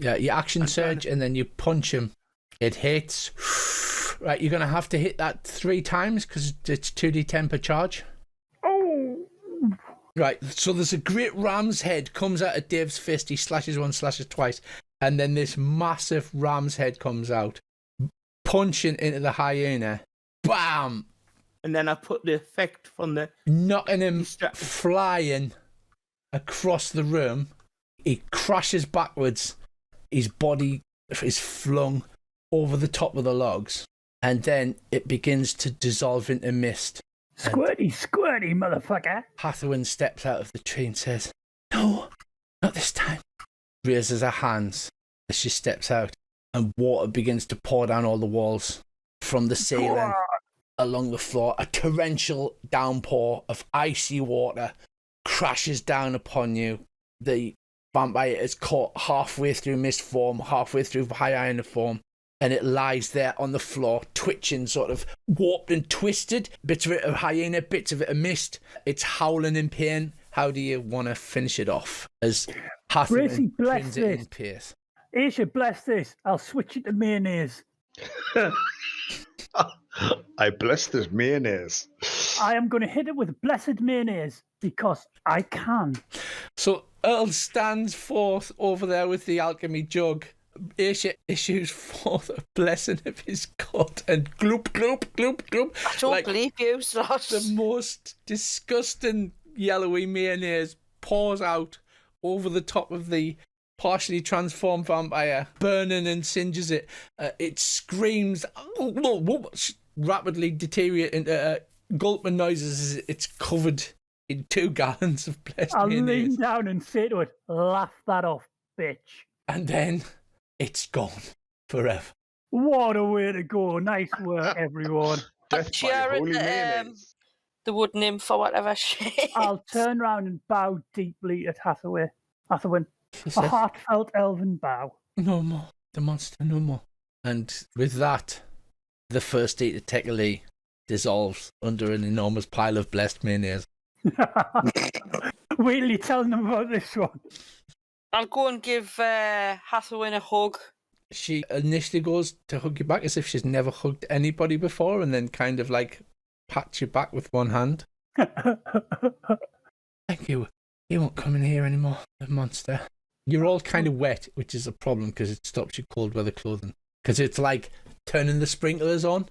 Yeah, your action surge, and then you punch him. It hits. Right, you're going to have to hit that 3 times because it's 2d10 per charge. Oh, Right, so there's a great ram's head comes out of Dave's fist. He slashes once, slashes twice. And then this massive ram's head comes out, punching into the hyena. Bam! And then I put the effect from the... Knocking him Distra- flying across the room. He crashes backwards. His body is flung over the top of the logs. And then it begins to dissolve into mist. squirty, motherfucker. Hathawin steps out of the tree and says, "No, not this time." Raises her hands as she steps out, and water begins to pour down all the walls from the ceiling along the floor. A torrential downpour of icy water crashes down upon you. The vampire is caught halfway through mist form, halfway through hyena form, and it lies there on the floor, twitching, sort of warped and twisted. Bits of it are hyena, bits of it are mist. It's howling in pain. How do you want to finish it off? As Gracie, Hathawin bless pins it this. in pace. Aisha, bless this. I'll switch it to mayonnaise. I bless this mayonnaise. I am going to hit it with blessed mayonnaise because I can. So Earl stands forth over there with the alchemy jug. Aisha issues forth a blessing of his cut and gloop, gloop, gloop, gloop. I don't believe you, Slosh. The most disgusting yellowy mayonnaise pours out over the top of the partially transformed vampire, burning and singes it. It screams, rapidly deteriorating into gulping noises as it's covered in 2 gallons of blessed I'll mayonnaise. lean down and say to it, laugh that off, bitch. And then it's gone forever. What a way to go. Nice work, everyone. Death by Cheering holy the, mayonnaise. The wood nymph or whatever shit. I'll turn round and bow deeply at Hathaway. Hathaway, She a says, heartfelt elven bow. no more. The monster, no more. And with that, the first eater Tekali dissolves under an enormous pile of blessed mayonnaise. Wait till you tell them about this one. I'll go and give Hathaway a hug. She initially goes to hug you back as if she's never hugged anybody before, and then kind of like pats you back with one hand. Thank you. You won't come in here anymore, the monster. You're all kind of wet, which is a problem because it stops your cold weather clothing. Because it's like turning the sprinklers on.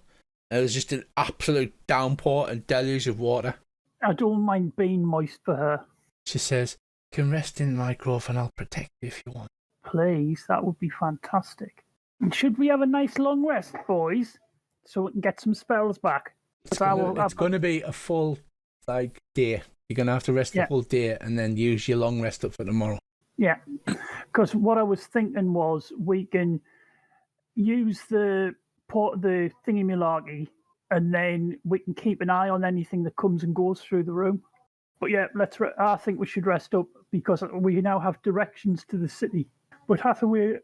And it was just an absolute downpour and deluge of water. I don't mind being moist for her. She says, you can rest in my grove and I'll protect you if you want. Please, that would be fantastic. And should we have a nice long rest, boys? So we can get some spells back. It's going to be a full day. You're going to have to rest the whole day and then use your long rest up for tomorrow. Yeah, because what I was thinking was we can use the thingy-malarkey and then we can keep an eye on anything that comes and goes through the room. But yeah, I think we should rest up because we now have directions to the city. But Hathaway's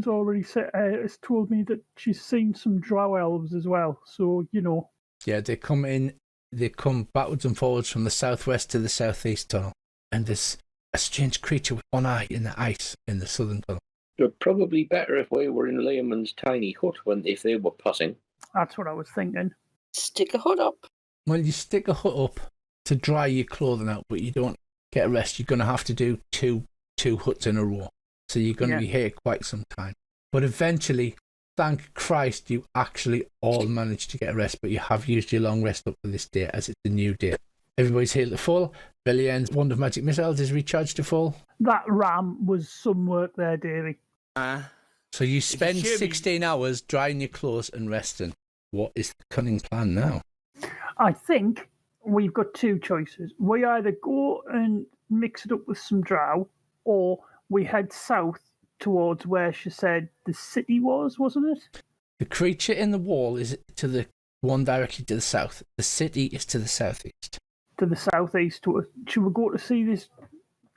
already has told me that she's seen some drow elves as well. So, you know. Yeah, they come backwards and forwards from the southwest to the southeast tunnel. And there's a strange creature with one eye in the ice in the southern tunnel. It would probably better if we were in Layman's tiny hut if they were passing. That's what I was thinking. Stick a hood up. Well, you stick a hut up to dry your clothing out, but you don't get a rest. You're going to have to do two huts in a row. So you're going to be here quite some time. But eventually, thank Christ, you actually all managed to get a rest, but you have used your long rest up for this day as it's a new day. Everybody's healed to full. Brilliant's Wand of Magic Missiles is recharged to full. That ram was some work there, Davey. So you spend 16 hours drying your clothes and resting. What is the cunning plan now? I think we've got 2 choices. We either go and mix it up with some drow, or we head south towards where she said the city was, wasn't it? The creature in the wall is to the one directly to the south. The city is to the southeast. To the southeast. Should we go to see this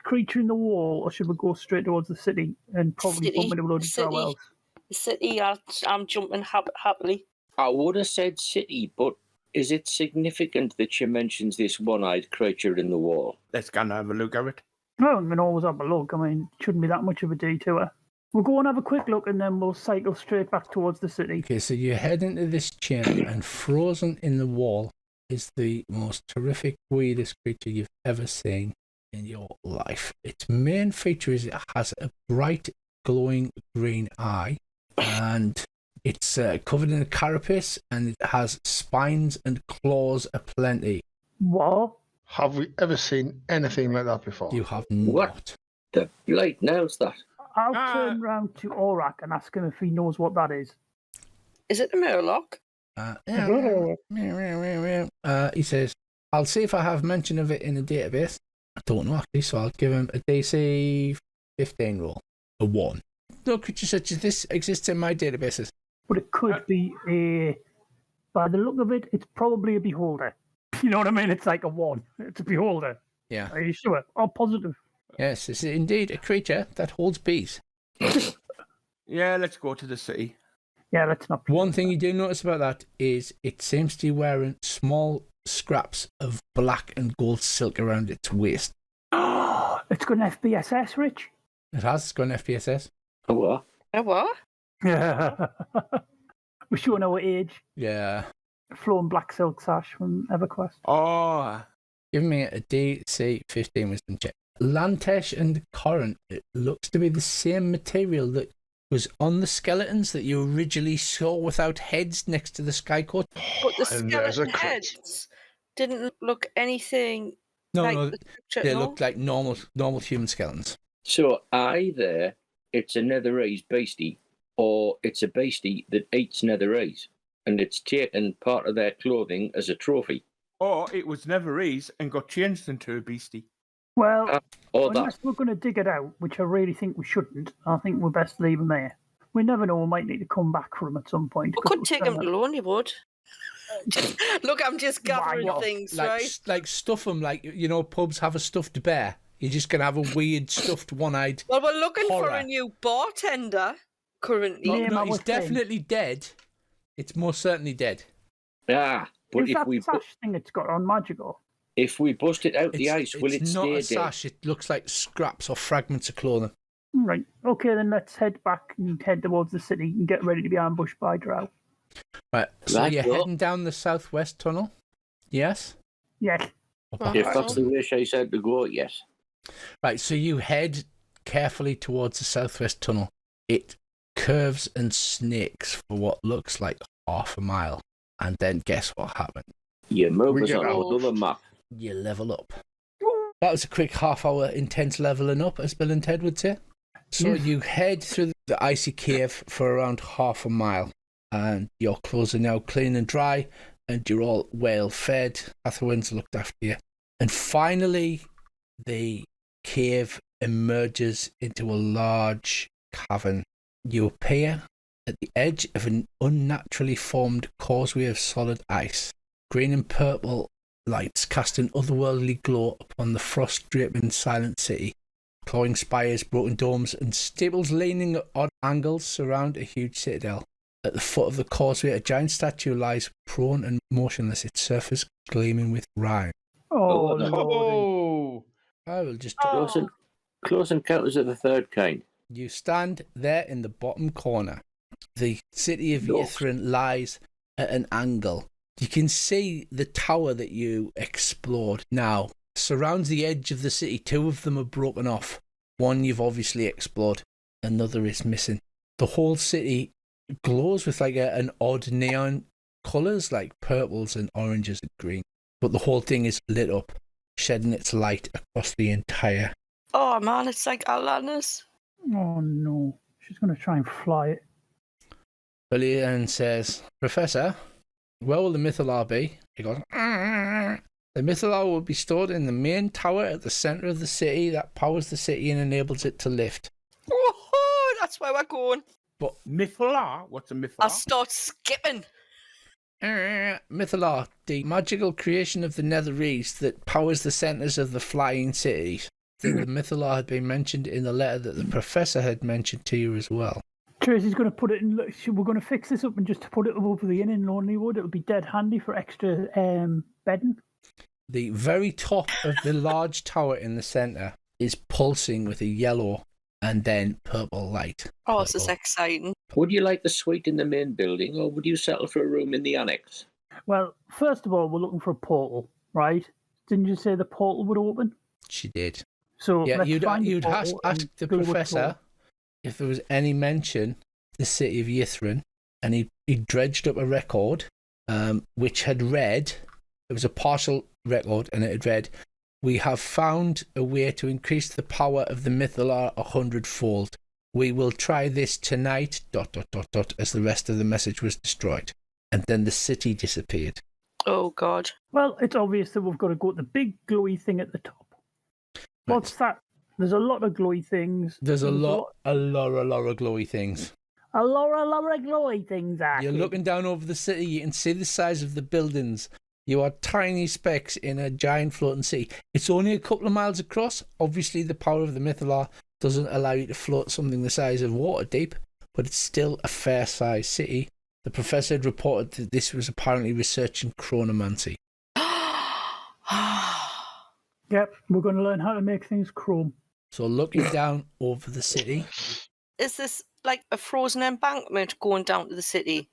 creature in the wall, or should we go straight towards the city and probably bump into a load of drow elves? The city, I'm jumping happily. I would have said city, but is it significant that she mentions this one-eyed creature in the wall? Let's go and have a look at it. Well, we can always have a look. I mean, it shouldn't be that much of a detour. We'll go and have a quick look and then we'll cycle straight back towards the city. Okay, so you head into this chamber and frozen in the wall is the most terrific, weirdest creature you've ever seen in your life. Its main feature is it has a bright, glowing green eye and it's covered in a carapace and it has spines and claws aplenty. What? Have we ever seen anything like that before? You have not. What? The blight knows that. I'll turn round to Aurak and ask him if he knows what that is. Is it the Murloc? He says, I'll see if I have mention of it in a database. I don't know actually, so I'll give him a DC 15 roll. A 1. No creature such as this exists in my databases. But it could be by the look of it, it's probably a beholder. You know what I mean? It's like a 1. It's a beholder. Yeah. Are you sure? Oh, positive. Yes, it's indeed a creature that holds bees. Yeah, let's go to the city. Yeah, let's not. One thing you do notice about that is it seems to be wearing small scraps of black and gold silk around its waist. It's got an FBSS, Rich. It has. It's got an FPSS. A what? A what? We're showing our age. Yeah. Flowing black silk sash from EverQuest. Oh, Give me a DC 15 wisdom check. Lantesh and Corrin, it looks to be the same material that was on the skeletons that you originally saw without heads next to the skycoat. But the And there's a skeleton crit. heads didn't look anything No, like no, the picture. they no? looked like normal human skeletons. So either it's a netherese beastie, or it's a beastie that eats netherese, and it's taken part of their clothing as a trophy. or it was never ease and got changed into a beastie. Well, Or that. unless we're going to dig it out, which I really think we shouldn't, I think we're best leave them there. We never know, we might need to come back for them at some point. We could take him to Lonelywood. Look, I'm just gathering Why not? things, Like, right? like stuff them like, pubs have a stuffed bear. You're just going to have a weird stuffed one-eyed... Well, we're looking for horror. a new bartender currently. Name No, our he's thing. definitely dead. It's most certainly dead. Ah, but Is that sash thing it's got on Magical? if we bust it out the ice, will it it's not stay a dead? sash. It looks like scraps or fragments of clothing. Right. Okay, then let's head back and head towards the city and get ready to be ambushed by Drow. Right, so Right, you're well. heading down the southwest tunnel? Yes? Yes. If that's the way she said to go, yes. Right, so you head carefully towards the southwest tunnel. It curves and snakes for what looks like half a mile. And then guess what happened? You move We us get on out. another map. You level up. That was a quick half-hour intense leveling up, as Bill and Ted would say. So Yes. you head through the icy cave for around half a mile. And your clothes are now clean and dry. And you're all well fed. Catherwine's looked after you. And finally, the cave emerges into a large cavern. You appear at the edge of an unnaturally formed causeway of solid ice. Green and purple lights cast an otherworldly glow upon the frost-draping silent city. Clawing spires, broken domes, and steeples leaning at odd angles surround a huge citadel. At the foot of the causeway, a giant statue lies prone and motionless, its surface gleaming with rime. Oh, Oh, no. Lordy. Oh, I will just... Close encounters of the third kind. You stand there in the bottom corner. The city of Look. Yithrin lies at an angle. You can see the tower that you explored now surrounds the edge of the city. Two of them are broken off. One you've obviously explored. Another is missing. The whole city glows with like an odd neon colours like purples and oranges and green. But the whole thing is lit up, shedding its light across the entire... Oh man, it's like Atlantis. Oh, no. She's going to try and fly it. Billion says, Professor, where will the Mythalar be? He goes, the Mythalar will be stored in the main tower at the centre of the city that powers the city and enables it to lift. Oh, that's where we're going. Mythalar? What's a I'll Mythalar? start skipping. Mythalar, the magical creation of the Netherese that powers the centres of the flying cities. The Mythalar had been mentioned in the letter that the Professor had mentioned to you as well. Tracy's going to put it in. We're going to fix this up and just put it over the inn in Lonelywood. It'll be dead handy for extra bedding. The very top of the large tower in the centre is pulsing with a yellow and then purple light. Oh, this is Purple. exciting. Would you like the suite in the main building, or would you settle for a room in the annex? Well, first of all, we're looking for a portal, right? Didn't you say the portal would open? She did. So Yeah, let's you'd find the ask portal and the go with Professor Chloe. if there was any mention of the city of Yithrin, and he dredged up a record which had read, it was a partial record, and it had read, we have found a way to increase the power of the Mythalar 100-fold. We will try this tonight, ... as the rest of the message was destroyed. And then the city disappeared. Oh God. Well, it's obvious that we've got to go to the big glowy thing at the top. What's that? There's a lot of glowy things. There's a lot of glowy things. A lot of glowy things, Aki. You're looking down over the city, you can see the size of the buildings. You are tiny specks in a giant floating city. It's only a couple of miles across. Obviously, the power of the Mythalar doesn't allow you to float something the size of Waterdeep, but it's still a fair-sized city. The Professor had reported that this was apparently researching chronomancy. Yep, we're going to learn how to make things chrome. So looking down over the city, Is this like a frozen embankment going down to the city?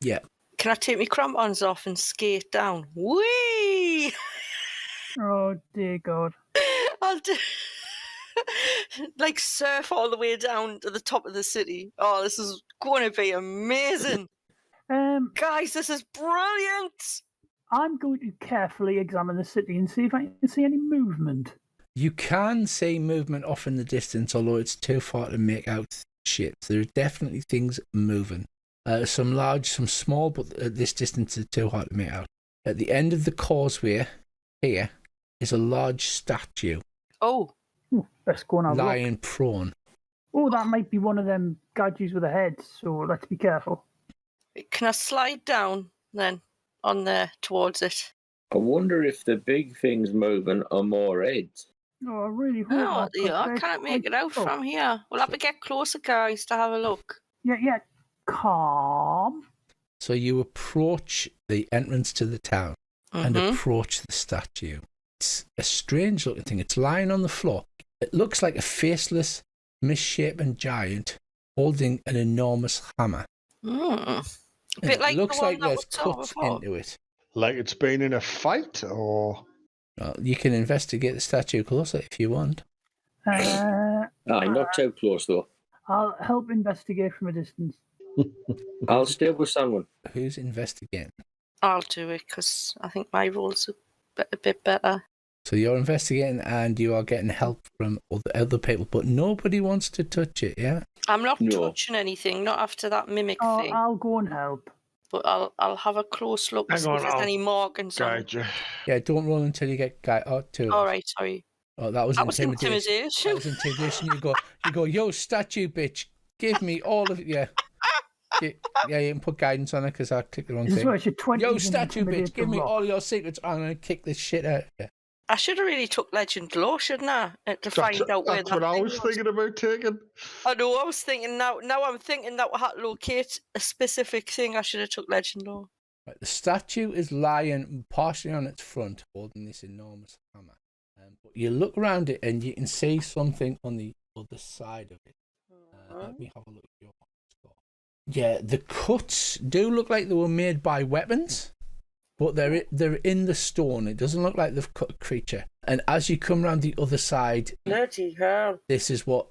Yeah. Can I take my crampons off and skate down? Whee! Oh dear God. I'll do like surf all the way down to the top of the city. Oh, this is going to be amazing. Guys, this is brilliant. I'm going to carefully examine the city and see if I can see any movement. You can see movement off in the distance, although it's too far to make out shit. There are definitely things moving. Some large, some small, but at this distance it's too hard to make out. At the end of the causeway here is a large statue. Oh. Ooh, let's go and have a look. Lying prone. Oh, that might be one of them gadgets with a head, so let's be careful. Can I slide down then on there towards it? I wonder if the big things moving are more heads. Oh, I really hope No, not, 'cause I they're can't make quite it out tough. from here. We'll have to get closer, guys, to have a look. Yeah, calm. So you approach the entrance to the town and approach the statue. It's a strange looking thing. It's lying on the floor. It looks like a faceless, misshapen giant holding an enormous hammer. A And bit like it looks the one like that there's we saw cuts before. into it. Like it's been in a fight, or Well, you can investigate the statue closer if you want. Aye, not too close though. I'll help investigate from a distance. I'll stay with someone. Who's investigating? I'll do it because I think my role's a bit better. So you're investigating and you are getting help from other people, but nobody wants to touch it, yeah? I'm not No. touching anything, not after that mimic Oh, thing. I'll go and help. But I'll have a close look Hang see on, if there's I'll any markings on it. guide you. Yeah, don't roll until you get guy. Oh, two. All right, sorry. Oh, that was That was intimidation. intimidation. That was intimidation. You go, yo, statue bitch, give me all of it. Yeah. Yeah, you can put guidance on it because I clicked the wrong This is thing. where your 20 Yo, statue bitch, give me all your secrets. I'm going to kick this shit out. Yeah. I should have really took Legend Law, shouldn't I? To find out where That's that what I thing was thinking about taking. I know, I was thinking now I'm thinking that we had to locate a specific thing. I should have took Legend Law. Right, the statue is lying partially on its front, holding this enormous hammer. But you look around it and you can see something on the other side of it. Let me have a look at your score. Yeah, the cuts do look like they were made by weapons, but they're in the stone. It doesn't look like they've cut a creature. And as you come around the other side, Bloody hell. this is what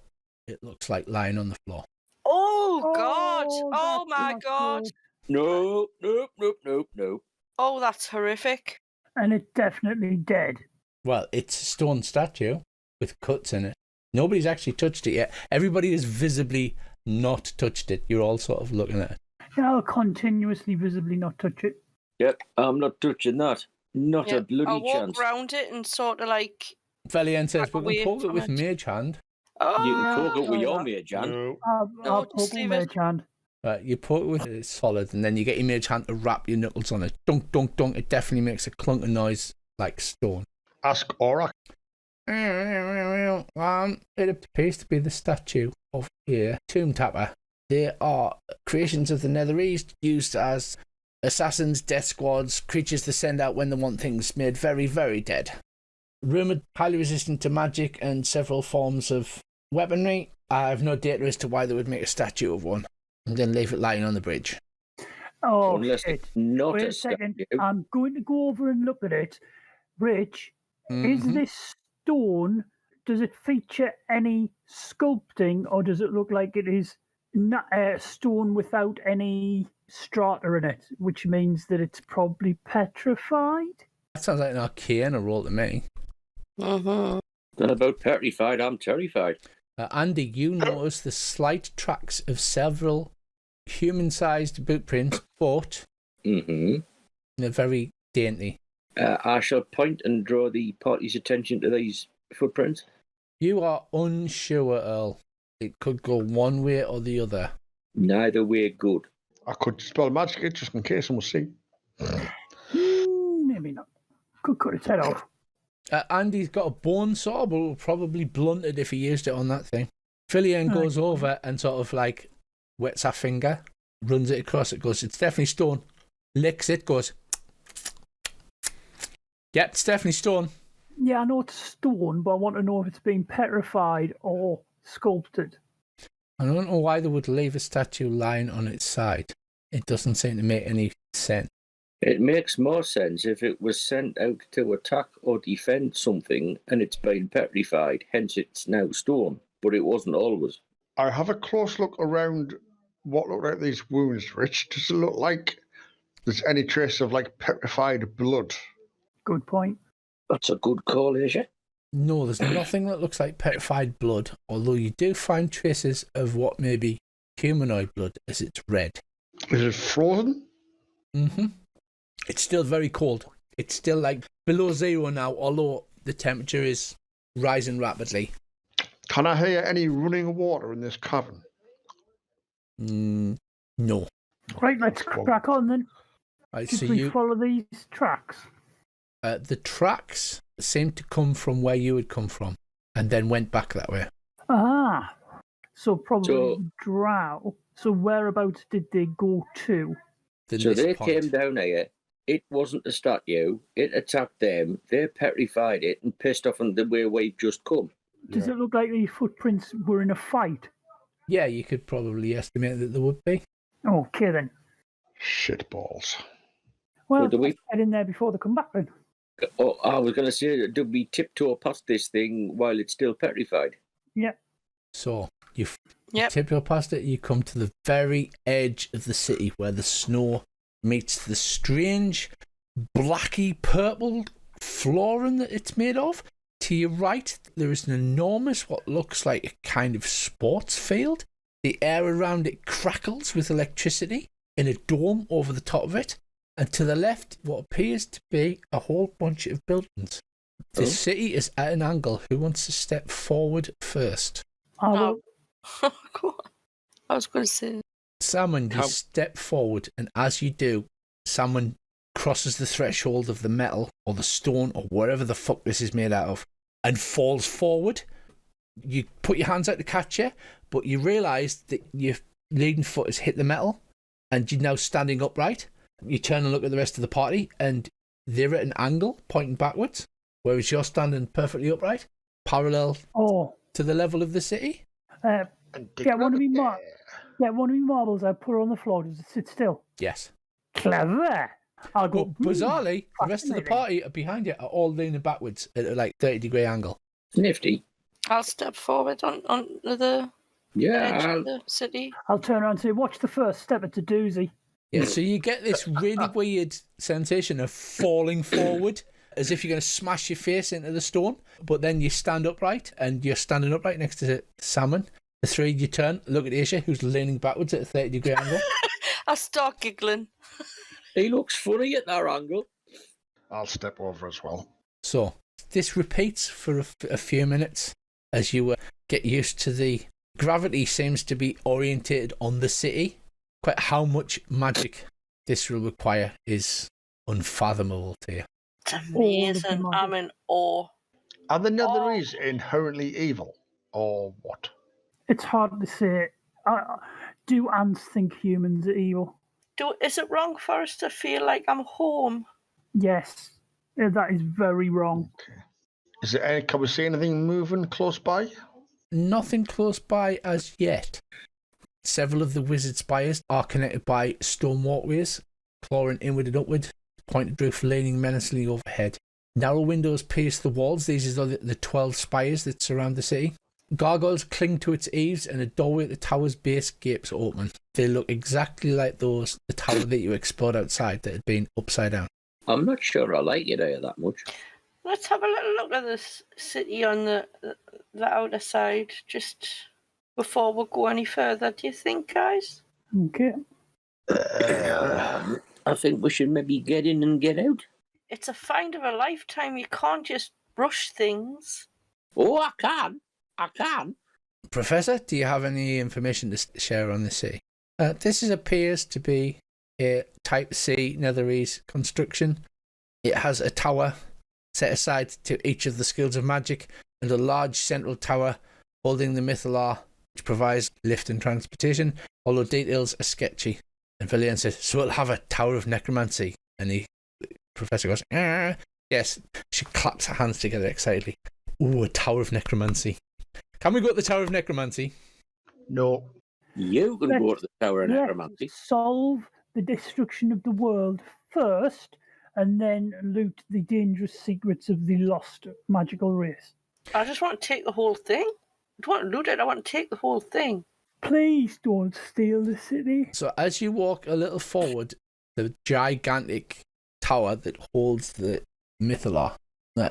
it looks like lying on the floor. Oh, God. Oh, Oh, that's my not God. good. No. Oh, that's horrific. And it's definitely dead. Well, it's a stone statue with cuts in it. Nobody's actually touched it yet. Everybody has visibly not touched it. You're all sort of looking at it. Yeah, I'll continuously, visibly not touch it. Yep, I'm not touching that. Not Yeah, a bloody I'll walk chance. around it and sort of like... Valiant says, Back we away can poke it from with it. mage hand. Oh, You can poke it with no, your that- mate, Jan. No. I'll No, poke just a leave it. mage hand. You poke it with it's solid, and then you get your mage hand to wrap your knuckles on it. Dunk, dunk, dunk. It definitely makes a clunk of noise like stone. Ask Aura. It appears to be the statue of here, Tomb Tapper. They are creations of the Nether East, used as assassins, death squads, creatures to send out when they want things made very, very dead. Rumoured highly resistant to magic and several forms of weaponry. I have no data as to why they would make a statue of one and then leave it lying on the bridge. Oh, Unless shit. it's not Wait a a second. statue. I'm going to go over and look at it. Rich, is Mhm. this stone, does it feature any sculpting or does it look like it is not stone without any strata in it, which means that it's probably petrified? That sounds like an arcana roll to me. Mm-hmm. Not about petrified, I'm terrified. Andy, you notice the slight tracks of several human-sized boot prints, but Mm-hmm. they're very dainty. I shall point and draw the party's attention to these footprints. You are unsure, Earl. It could go one way or the other. Neither way good. I could spell magic just in case and we'll see. Maybe not. Could cut its head off. Andy's got a bone saw, but will probably blunt it if he used it on that thing. Fillion goes over and sort of like wets her finger, runs it across it, goes, it's definitely stone. Licks it, goes, yep, it's definitely stone. Yeah, I know it's stone, but I want to know if it's been petrified or sculpted. I don't know why they would leave a statue lying on its side. It doesn't seem to make any sense. It makes more sense if it was sent out to attack or defend something and it's been petrified, hence it's now stone. But it wasn't always. I have a close look around what look like these wounds, Rich. Does it look like there's any trace of like petrified blood? Good point. That's a good call, Asia. No, there's nothing that looks like petrified blood, although you do find traces of what may be humanoid blood as it's red. Is it frozen? Mm-hmm. It's still very cold. It's still like below zero now, although the temperature is rising rapidly. Can I hear any running water in this cavern? No. Right, let's crack on then. Right, Should so we you follow these tracks? the tracks seem to come from where you had come from, and then went back that way. Ah, so probably Drow. So whereabouts did they go to? So they point. came down here. It wasn't a statue. It attacked them. They petrified it and pissed off on the way we've just come. Does it look like the footprints were in a fight? Yeah, you could probably estimate that there would be. Okay then. Shit balls. Well, do we- let's get in there before they come back then. Oh, I was going to say, did we tiptoe past this thing while it's still petrified? Yeah. So you Yep. tiptoe past it, you come to the very edge of the city where the snow meets the strange blacky purple flooring that it's made of. To your right, there is an enormous, what looks like a kind of sports field. The air around it crackles with electricity in a dome over the top of it. And to the left, what appears to be a whole bunch of buildings. The city is at an angle. Who wants to step forward first? I will. Go on. I was going to say. Salmon, you step forward, and as you do, someone crosses the threshold of the metal or the stone or whatever the fuck this is made out of and falls forward. You put your hands out to catch you, but you realise that your leading foot has hit the metal and you're now standing upright. You turn and look at the rest of the party and they're at an angle pointing backwards, whereas you're standing perfectly upright, parallel to the level of the city. Get one of me marbles. I put it on the floor. Does it sit still? Yes. Clever. I'll go. But bizarrely, the rest of the party are behind you are all leaning backwards at a 30-degree angle. Nifty. I'll step forward on the edge of the city. I'll turn around and say, watch the first step. It's a doozy. Yeah, so you get this really weird sensation of falling forward as if you're going to smash your face into the stone, but then you stand upright and you're standing upright next to Salmon. The three of you turn, look at Aisha, who's leaning backwards at a 30-degree angle. I start giggling. He looks funny at that angle. I'll step over as well. So this repeats for a few minutes as you get used to the gravity seems to be orientated on the city. Quite how much magic this will require is unfathomable to you. It's amazing. I'm in awe. Are the Netherese inherently evil, or what? It's hard to say. Do ants think humans are evil? Is it wrong for us to feel like I'm home? Yes. That is very wrong. Okay. Can we see anything moving close by? Nothing close by as yet. Several of the wizard spires are connected by stone walkways, clawing inward and upward, pointed roof leaning menacingly overhead. Narrow windows pierce the walls. These are the 12 spires that surround the city. Gargoyles cling to its eaves and a doorway at the tower's base gapes open. They look exactly like the tower that you explored outside that had been upside down. I'm not sure I like it there that much. Let's have a little look at this city on the outer side, just before we go any further. Do you think, guys? Okay. I think we should maybe get in and get out. It's a find of a lifetime. You can't just rush things. Oh, I can. Professor, do you have any information to share on the city? This appears to be a Type C Netherese construction. It has a tower set aside to each of the skills of magic and a large central tower holding the Mythalar, which provides lift and transportation, although details are sketchy. And Villian says, so it'll have a tower of necromancy. And the professor goes, yes. She claps her hands together excitedly. Ooh, a tower of necromancy. Can we go to the tower of necromancy? No. You can go to the tower of necromancy. Solve the destruction of the world first and then loot the dangerous secrets of the lost magical race. I just want to take the whole thing. I don't want to loot it. I want to take the whole thing. Please don't steal the city. So as you walk a little forward, the gigantic tower that holds the Mythala,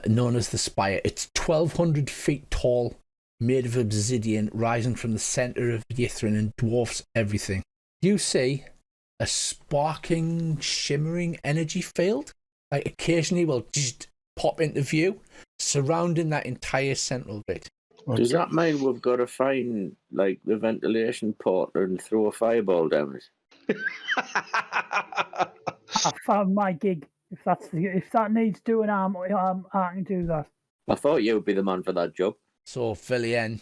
known as the Spire, it's 1,200 feet tall, made of obsidian, rising from the centre of Yithrin and dwarfs everything. You see a sparking, shimmering energy field, like occasionally will just pop into view, surrounding that entire central bit. Does that mean we've got to find like the ventilation port and throw a fireball down it? I found my gig. If that needs doing, I can do that. I thought you would be the man for that job. So, Philien,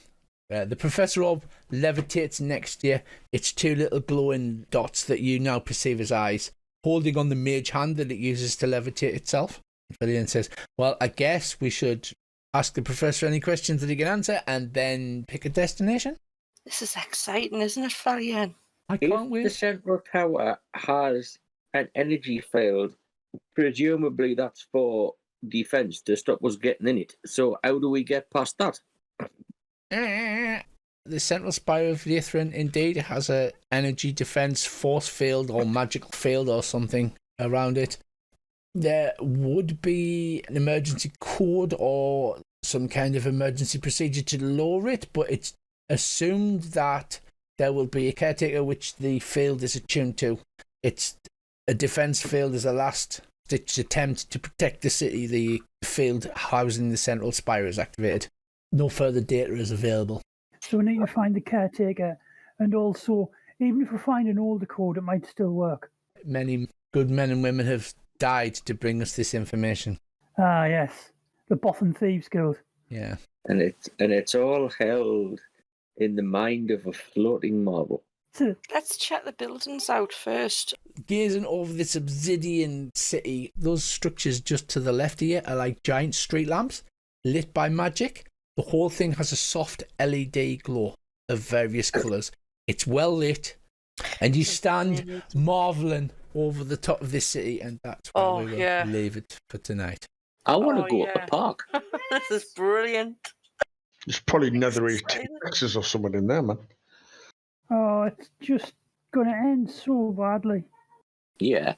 the Professor Orb levitates next to you. It's two little glowing dots that you now perceive as eyes, holding on the mage hand that it uses to levitate itself. Philien says, well, I guess we should ask the Professor any questions that he can answer and then pick a destination. This is exciting, isn't it, Philien? I If can't the wait. central tower has an energy field, presumably that's for defense to stop us getting in it. So how do we get past that? The central spire of Yithrin indeed has a energy defense force field or magical field or something around it. There would be an emergency code or some kind of emergency procedure to lower it, but it's assumed that there will be a caretaker which the field is attuned to. It's a defense field as a last-ditch attempt to protect the city. The field housing the central spire is activated. No further data is available. So we need to find the caretaker, and also, even if we find an older code, it might still work. Many good men and women have died to bring us this information. Ah, yes, the Boffin Thieves Guild. Yeah. And it's all held in the mind of a floating marble. So, Let's check the buildings out first. Gazing over this obsidian city, those structures just to the left here are like giant street lamps lit by magic. The whole thing has a soft LED glow of various colours. It's well lit, and you stand marvelling over the top of this city, and that's where Oh, we will yeah. leave it for tonight. I want to Oh, go up yeah. the park. This is brilliant. There's probably netherese Exciting. T-Rexes or someone in there, man. oh, it's just going to end so badly. Yeah,